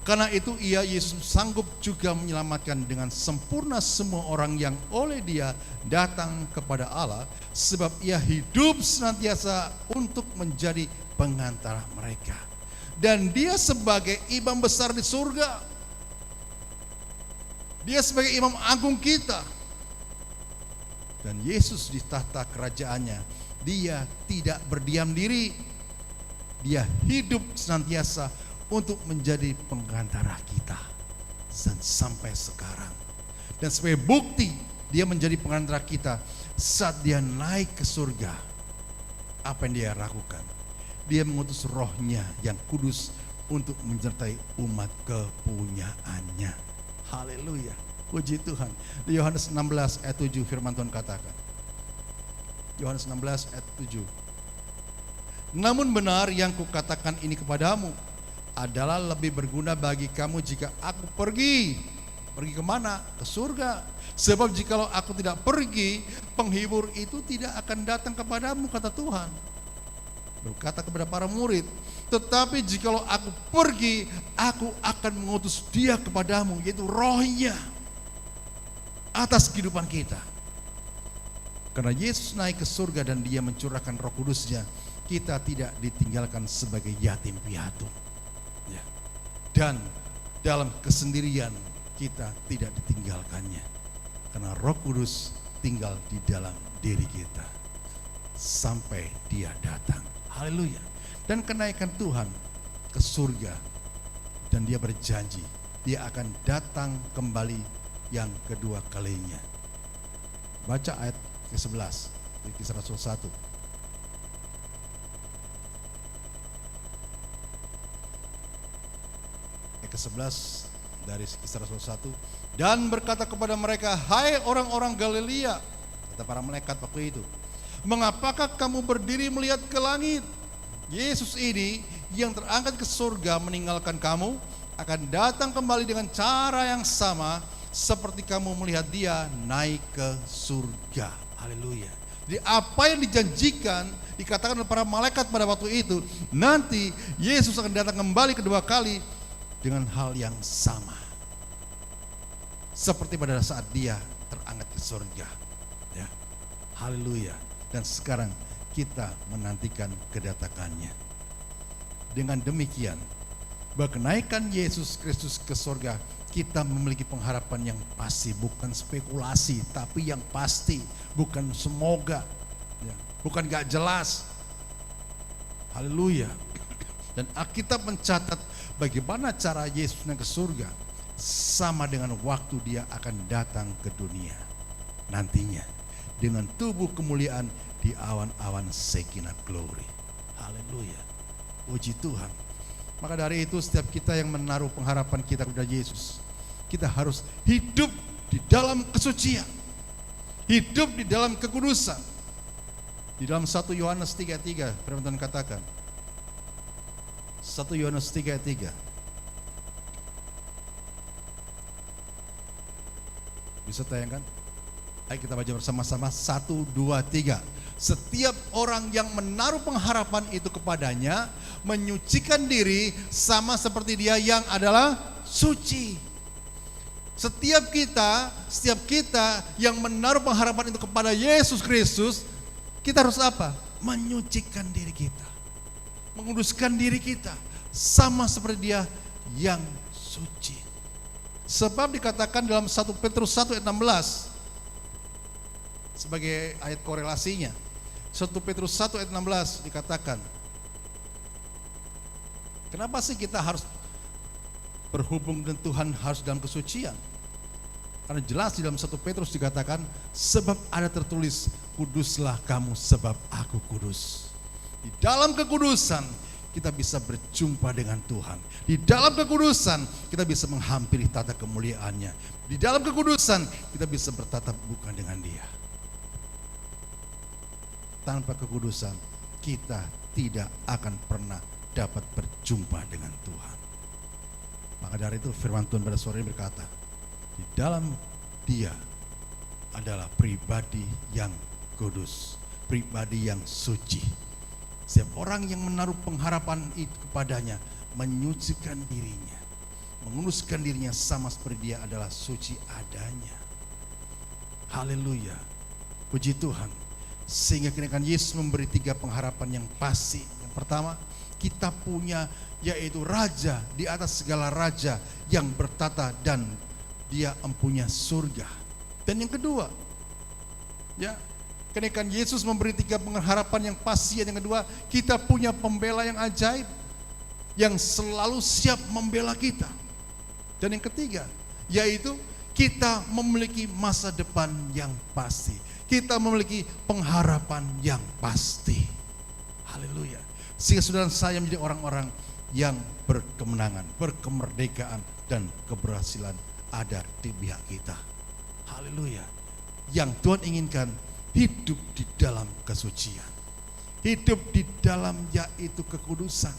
Karena itu Ia, Yesus, sanggup juga menyelamatkan dengan sempurna semua orang yang oleh Dia datang kepada Allah, sebab Ia hidup senantiasa untuk menjadi pengantara mereka. Dan Dia sebagai imam besar di surga, Dia sebagai imam agung kita. Dan Yesus di tahta kerajaannya, Dia tidak berdiam diri. Dia hidup senantiasa untuk menjadi pengantara kita dan sampai sekarang. Dan sebagai bukti Dia menjadi pengantara kita saat Dia naik ke surga, apa yang Dia lakukan? Dia mengutus Roh-Nya yang kudus untuk menyertai umat kepunyaannya. Haleluya. Puji Tuhan. Di Yohanes 16 ayat 7 firman Tuhan katakan. Yohanes 16 ayat 7. Namun benar yang kukatakan ini kepadamu adalah lebih berguna bagi kamu jika aku pergi. Pergi kemana? Ke surga. Sebab jikalau aku tidak pergi, penghibur itu tidak akan datang kepadamu, kata Tuhan. Berkata kepada para murid, tetapi jikalau aku pergi, aku akan mengutus dia kepadamu, yaitu rohnya atas kehidupan kita. Karena Yesus naik ke surga dan dia mencurahkan Roh Kudusnya, kita tidak ditinggalkan sebagai yatim piatu. Ya. Dan dalam kesendirian kita tidak ditinggalkannya. Karena Roh Kudus tinggal di dalam diri kita sampai dia datang. Haleluya. Dan kenaikan Tuhan ke surga, dan dia berjanji dia akan datang kembali yang kedua kalinya. Baca ayat ke-11 di Kisah Rasul 1. Ayat ke-11 dari Kisah Rasul 1. Dan berkata kepada mereka, hai orang-orang Galilea, kata para malaikat waktu itu, mengapakah kamu berdiri melihat ke langit? Yesus ini yang terangkat ke surga meninggalkan kamu akan datang kembali dengan cara yang sama seperti kamu melihat dia naik ke surga. Haleluya. Jadi apa yang dijanjikan, dikatakan oleh para malaikat pada waktu itu, nanti Yesus akan datang kembali kedua kali dengan hal yang sama seperti pada saat dia terangkat ke surga. Ya. Haleluya. Dan sekarang kita menantikan kedatangannya. Dengan demikian, bahwa kenaikan Yesus Kristus ke surga, kita memiliki pengharapan yang pasti, bukan spekulasi, tapi yang pasti, bukan semoga, ya, bukan gak jelas. Haleluya. Dan Alkitab mencatat bagaimana cara Yesus naik ke surga, sama dengan waktu dia akan datang ke dunia nantinya dengan tubuh kemuliaan di awan-awan Shekinah glory. Haleluya. Puji Tuhan. Maka dari itu setiap kita yang menaruh pengharapan kita kepada Yesus, kita harus hidup di dalam kesucian, hidup di dalam kekudusan. Di dalam 1 Yohanes 3:3 firman Tuhan katakan, 1 Yohanes 3:3. Bisa tayangkan? Ayo kita baca bersama-sama. 1, 2, 3. Setiap orang yang menaruh pengharapan itu kepadanya menyucikan diri sama seperti dia yang adalah suci. Setiap kita yang menaruh pengharapan itu kepada Yesus Kristus, kita harus apa? Menyucikan diri kita, menguduskan diri kita sama seperti dia yang suci. Sebab dikatakan dalam 1 Petrus 1 ayat 16 sebagai ayat korelasinya. 1 Petrus 1 ayat 16 dikatakan, kenapa sih kita harus berhubung dengan Tuhan harus dalam kesucian? Karena jelas di dalam 1 Petrus dikatakan, sebab ada tertulis, kuduslah kamu sebab aku kudus. Di dalam kekudusan kita bisa berjumpa dengan Tuhan. Di dalam kekudusan kita bisa menghampiri tata kemuliaannya. Di dalam kekudusan kita bisa bertatap muka dengan Dia. Tanpa kekudusan kita tidak akan pernah dapat berjumpa dengan Tuhan. Maka dari itu firman Tuhan pada sore ini berkata, di dalam Dia adalah pribadi yang kudus, pribadi yang suci. Setiap orang yang menaruh pengharapan itu kepadanya menyucikan dirinya, menguduskan dirinya sama seperti dia adalah suci adanya. Haleluya. Puji Tuhan. Sehingga kenaikan Yesus memberi 3 pengharapan yang pasti. Yang pertama, kita punya yaitu raja di atas segala raja yang bertata dan dia empunya surga. Dan yang kedua, ya, kenaikan Yesus memberi 3 pengharapan yang pasti. Yang kedua, kita punya pembela yang ajaib yang selalu siap membela kita. Dan yang ketiga, yaitu kita memiliki masa depan yang pasti. Kita memiliki pengharapan yang pasti. Haleluya. Sehingga saudara saya menjadi orang-orang yang berkemenangan, berkemerdekaan, dan keberhasilan ada di pihak kita. Haleluya. Yang Tuhan inginkan hidup di dalam kesucian, hidup di dalam yaitu kekudusan,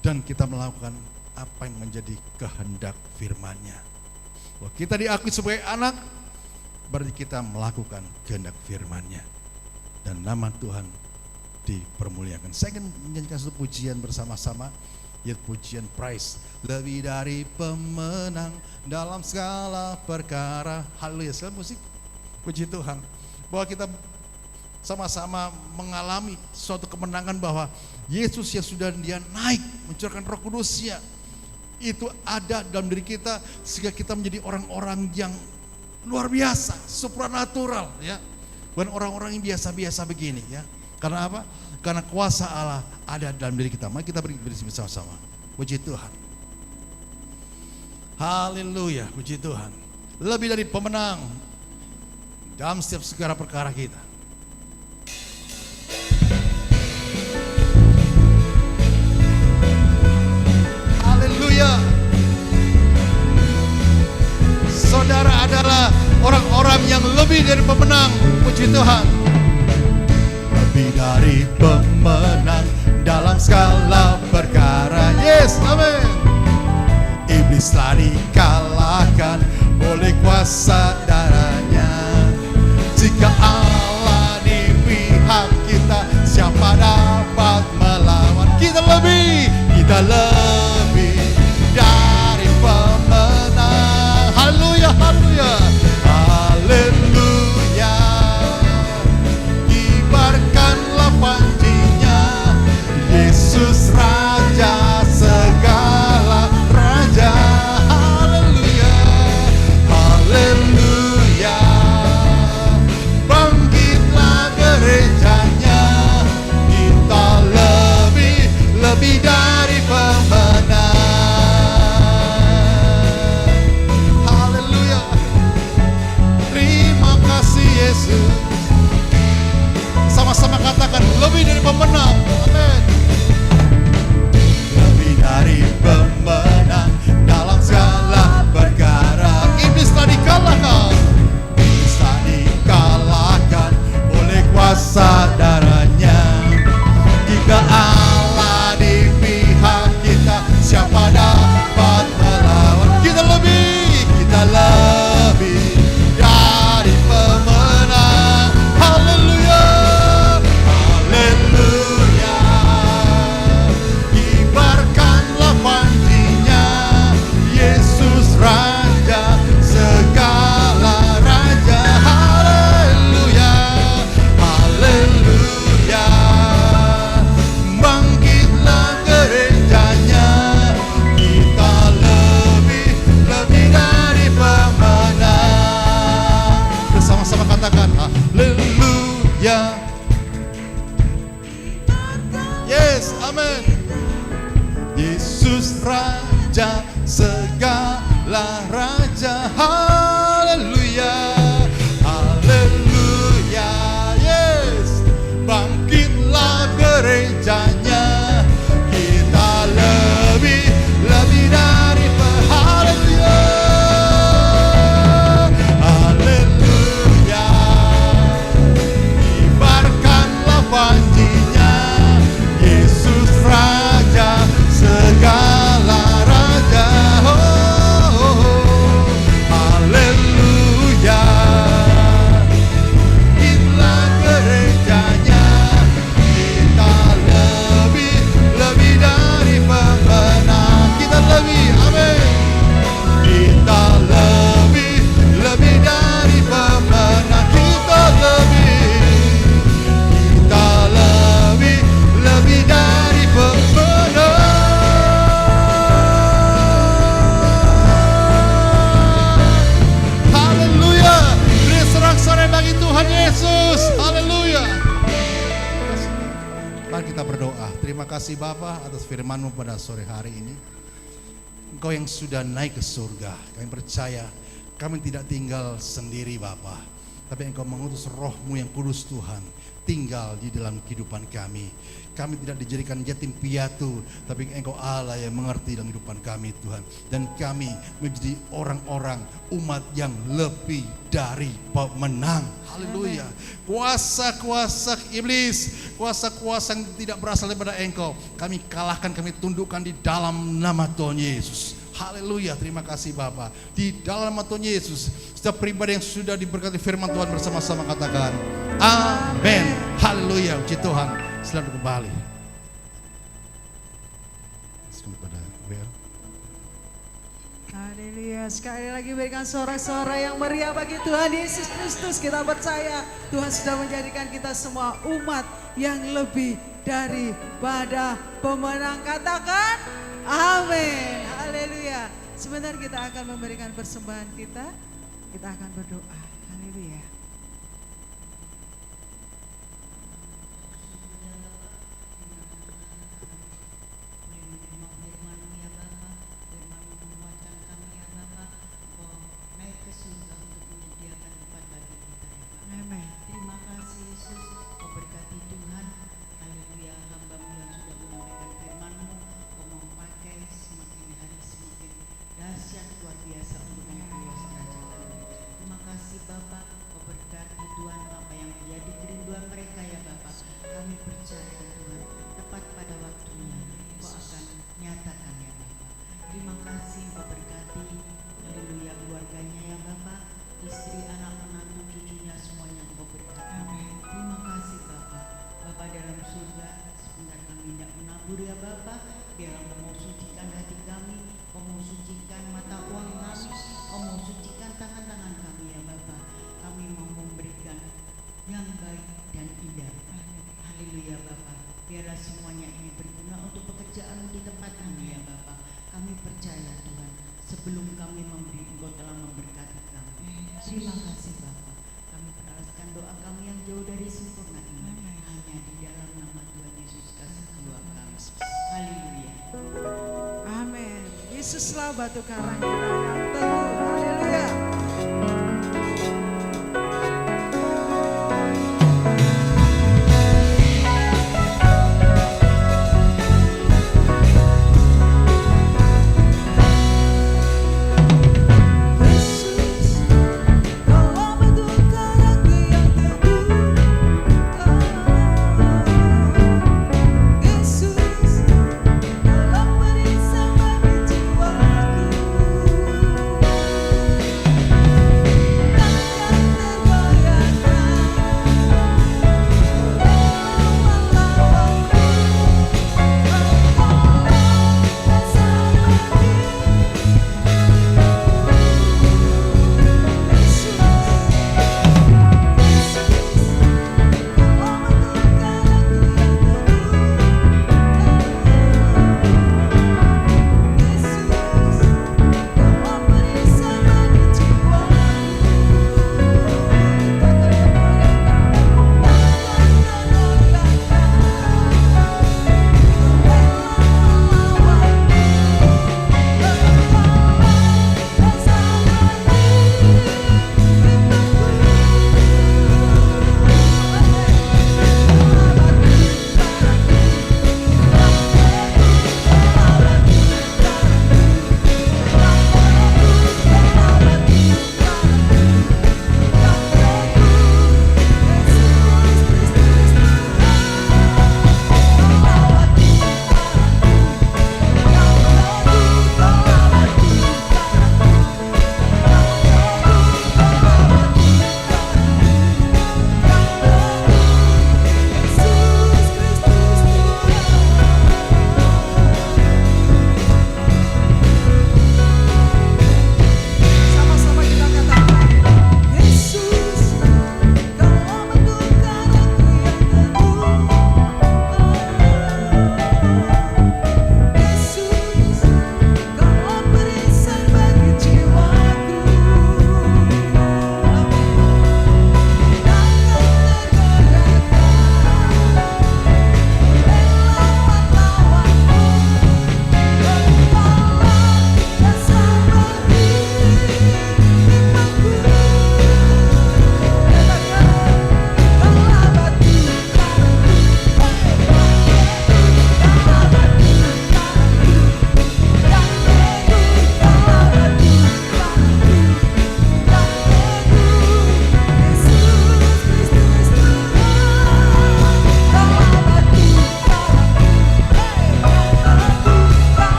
dan kita melakukan apa yang menjadi kehendak firman-Nya. Bahwa kita diakui sebagai anak, berarti kita melakukan kehendak firman-Nya. Dan nama Tuhan dipermuliakan. Saya akan menyanyikan satu pujian bersama-sama, yaitu pujian praise. Lebih dari pemenang dalam segala perkara. Haleluya. Sekali musik, puji Tuhan. Bahwa kita sama-sama mengalami suatu kemenangan, bahwa Yesus yang sudah dia naik mencurahkan Roh Kudus-Nya itu ada dalam diri kita, sehingga kita menjadi orang-orang yang luar biasa, supranatural, ya. Bukan orang-orang yang biasa-biasa begini, ya. Karena apa? Karena kuasa Allah ada dalam diri kita. Mari kita berdiri bersama-sama. Puji Tuhan. Haleluya, puji Tuhan. Lebih dari pemenang dalam setiap segala perkara kita. Haleluya. Saudara adalah orang-orang yang lebih dari pemenang. Puji Tuhan. Lebih dari pemenang dalam segala perkara. Yes, amin. Iblis telah dikalahkan oleh kuasa darahnya. Jika Allah di pihak kita, siapa dapat melawan? Kita lebih dari pemenang. Haleluya, haleluya, haleluya. Kibarkanlah panjinya, Yesus Raja segala raja. Haleluya, haleluya. Bangkitlah gerejanya, kita lebih dari pemenang. Haleluya. Terima kasih Yesus. Sama-sama katakan lebih dari pemenang. Amin. Lebih dari pemenang dalam segala perkara. Iblis telah dikalahkan. Iblis telah dikalahkan oleh kuasa darahnya. Jika Allah di pihak kita, siapa dapat melawan? Kita lebih dari pemenang. Haleluya, haleluya. Kibarkanlah panjinya, Yesus Raja segala raja. Haleluya, haleluya. Bangkitlah gerejanya, kita lebih dari pemenang. Bersama-sama katakan haleluya. Yes, amin. Yesus Raja segala raja. Haleluya, haleluya. Yes, bangkitlah gerejanya, kita lebih dari haleluya, haleluya. Kibarkanlah panjinya, Yesus Raja segala raja. Oh, oh, oh. Haleluya. Inilah gerejanya, kita lebih dari pemenang. Kita lebih, amin. Kita lebih dari pemenang. Kita lebih dari pemenang. Haleluya. Beri sorak-sorai bagi Tuhan Yesus. Haleluya. Mari kita berdoa. Terima kasih Bapa atas firman-Mu pada sore hari ini. Engkau yang sudah naik ke surga. Kami percaya kami tidak tinggal sendiri Bapa, tapi Engkau mengutus Roh-Mu yang kudus Tuhan tinggal di dalam kehidupan kami. Kami tidak dijadikan yatim piatu, tapi Engkau Allah yang mengerti dalam kehidupan kami Tuhan. Dan kami menjadi orang-orang umat yang lebih dari pemenang. Haleluya. Kuasa-kuasa iblis, kuasa-kuasa yang tidak berasal daripada Engkau, kami kalahkan, kami tundukkan di dalam nama Tuhan Yesus. Haleluya, terima kasih Bapa. Di dalam nama Tuhan Yesus, setiap pribadi yang sudah diberkati firman Tuhan bersama-sama katakan amin. Haleluya, puji Tuhan. Selamat kembali. Kepada Bel. Haleluya. Sekali lagi berikan sorak-sorai yang meriah bagi Tuhan Yesus Kristus. Kita percaya Tuhan sudah menjadikan kita semua umat yang lebih daripada pemenang. Katakan amin. Haleluya. Sebentar kita akan memberikan persembahan kita. Kita akan berdoa. Haleluya. Sebelum kami memberi, Engkau telah memberkati kami. Terima kasih Bapa. Kami percayakan doa kami yang jauh dari sempurna ini hanya di dalam nama Tuhan Yesus kasih jiwa kami. Haleluya. Amin. Yesuslah batu karang kita yang teguh. Haleluya. Yesus, dalam beri sama jiwaku.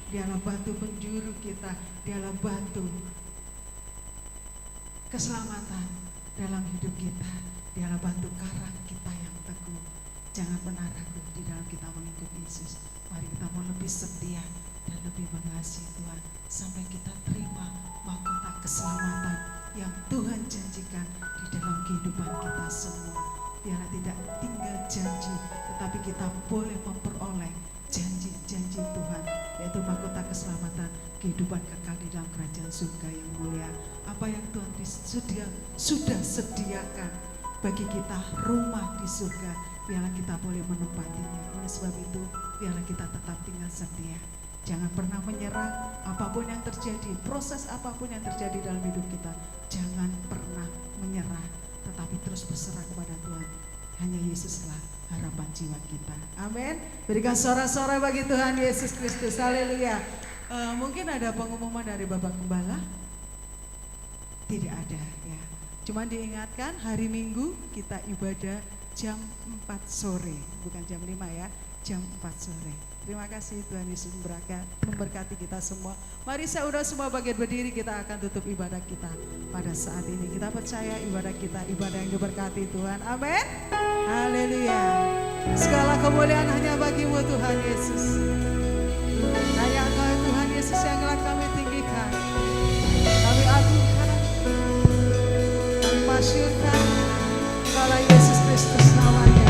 Dialah batu penjuru kita, Dialah batu keselamatan dalam hidup kita. Dialah batu karang kita yang teguh. Jangan pernah ragu di dalam kita mengikut Yesus. Mari kita mau lebih setia dan lebih mengasihi Tuhan sampai kita terima mahkota keselamatan yang Tuhan janjikan di dalam kehidupan kita semua. Dialah tidak tinggal janji, tetapi kita boleh memperoleh janji-janji Tuhan, yaitu mahkota keselamatan, kehidupan kekal di dalam kerajaan surga yang mulia. Apa yang Tuhan sudah sediakan bagi kita, rumah di surga, biarlah kita boleh menempatinya. Oleh sebab itu, biarlah kita tetap tinggal setia. Jangan pernah menyerah apapun yang terjadi, proses apapun yang terjadi dalam hidup kita. Jangan pernah menyerah, tetapi terus berserah kepada Tuhan. Hanya Yesuslah harapan jiwa kita. Amin. Berikan sorak-sorai bagi Tuhan Yesus Kristus. Haleluya. Mungkin ada pengumuman dari Bapak Gembala? Tidak ada ya. Cuma diingatkan hari Minggu kita ibadah jam 4 sore, bukan jam 5 ya, jam 4 sore. Terima kasih, Tuhan Yesus memberkati kita semua. Mari saya udah semua bagian berdiri, kita akan tutup ibadah kita pada saat ini. Kita percaya ibadah kita ibadah yang diberkati Tuhan. Amin. Haleluya. Segala kemuliaan hanya bagimu Tuhan Yesus. Hanya Engkau Tuhan Yesus yang telah kami tinggikan. Kami agungkan, kami masyurkan kalau Yesus Kristus namanya.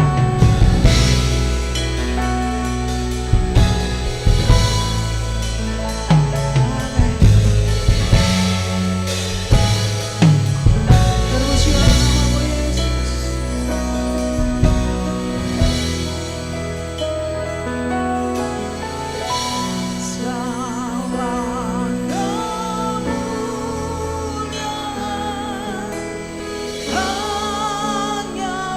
Hanya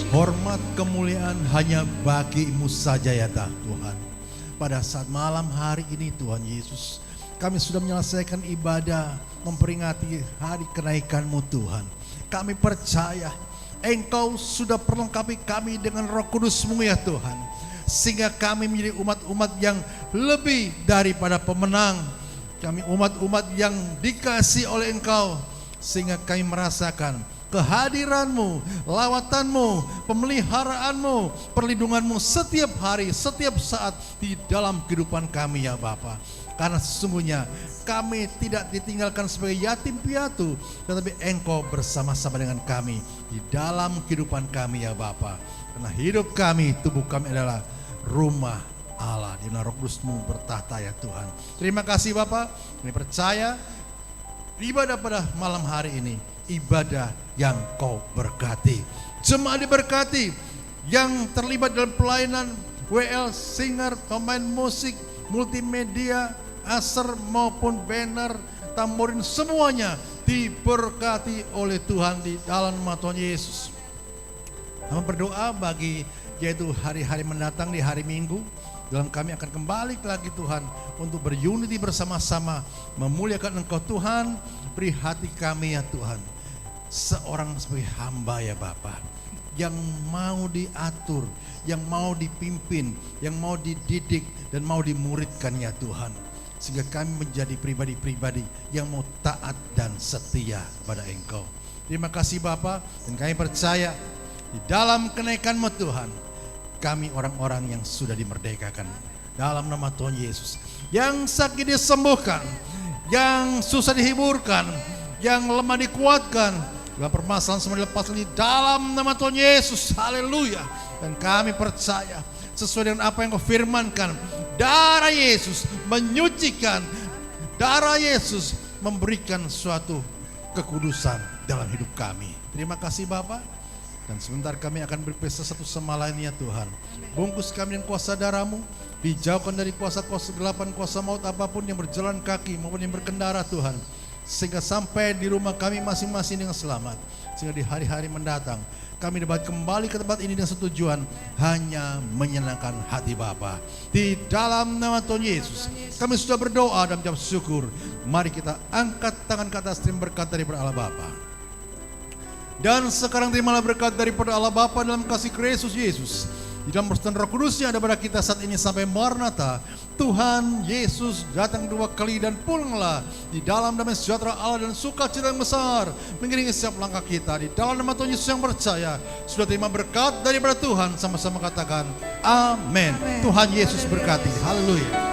hormat, kemuliaan hanya bagi-Mu saja ya Tuhan. Pada saat malam hari ini Tuhan Yesus, kami sudah menyelesaikan ibadah memperingati hari kenaikan-Mu Tuhan. Kami percaya Engkau sudah perlengkapi kami dengan Roh Kudus-Mu ya Tuhan, sehingga kami menjadi umat-umat yang lebih daripada pemenang. Kami umat-umat yang dikasih oleh Engkau, sehingga kami merasakan kehadiran-Mu, lawatan-Mu, pemeliharaanmu, perlindungan-Mu setiap hari, setiap saat di dalam kehidupan kami ya Bapa. Karena sesungguhnya kami tidak ditinggalkan sebagai yatim piatu, tetapi Engkau bersama-sama dengan kami di dalam kehidupan kami ya Bapa. Karena hidup kami, tubuh kami adalah rumah Allah, di mana Roh Kudus-Mu bertahta ya Tuhan. Terima kasih Bapa. Kami percaya ibadah pada malam hari ini ibadah yang Kau berkati. Jemaat diberkati yang terlibat dalam pelayanan WL, singer, pemain musik, multimedia, aser maupun banner, tamborin, semuanya diberkati oleh Tuhan di dalam nama Tuhan Yesus. Kami berdoa bagi yaitu hari-hari mendatang di hari Minggu, dalam kami akan kembali lagi Tuhan untuk berunity bersama-sama memuliakan Engkau Tuhan. Beri hati kami ya Tuhan, seorang sebagai hamba ya Bapa, yang mau diatur, yang mau dipimpin, yang mau dididik dan mau dimuridkan ya Tuhan, sehingga kami menjadi pribadi-pribadi yang mau taat dan setia pada Engkau. Terima kasih Bapa, dan kami percaya di dalam kenaikan-Mu Tuhan, kami orang-orang yang sudah dimerdekakan dalam nama Tuhan Yesus. Yang sakit disembuhkan, yang susah dihiburkan, yang lemah dikuatkan, dalam permasalahan semua dilepaskan di dalam nama Tuhan Yesus. Haleluya. Dan kami percaya sesuai dengan apa yang Kau firmankan, darah Yesus menyucikan, darah Yesus memberikan suatu kekudusan dalam hidup kami. Terima kasih Bapa. Dan sebentar kami akan berpisah satu sama lain ya Tuhan. Bungkus kami dengan kuasa darah-Mu, dijauhkan dari kuasa kegelapan, kuasa maut apapun yang berjalan kaki maupun yang berkendara Tuhan, sehingga sampai di rumah kami masing-masing dengan selamat. Sehingga di hari-hari mendatang kami dapat kembali ke tempat ini dengan setujuan hanya menyenangkan hati Bapa. Di dalam nama Tuhan Yesus kami sudah berdoa dan mengucap syukur. Mari kita angkat tangan ke atas, terima berkat daripada Allah Bapa. Dan sekarang terimalah berkat daripada Allah Bapa dalam kasih Kristus Yesus, di dalam persekutuan Roh Kudus yang ada pada kita saat ini sampai Maranatha. Tuhan Yesus datang dua kali dan pulanglah di dalam damai sejahtera Allah dan sukacita yang besar mengiringi setiap langkah kita. Di dalam nama Tuhan Yesus yang percaya sudah terima berkat daripada Tuhan, sama-sama katakan amin. Tuhan Yesus berkati. Haleluya.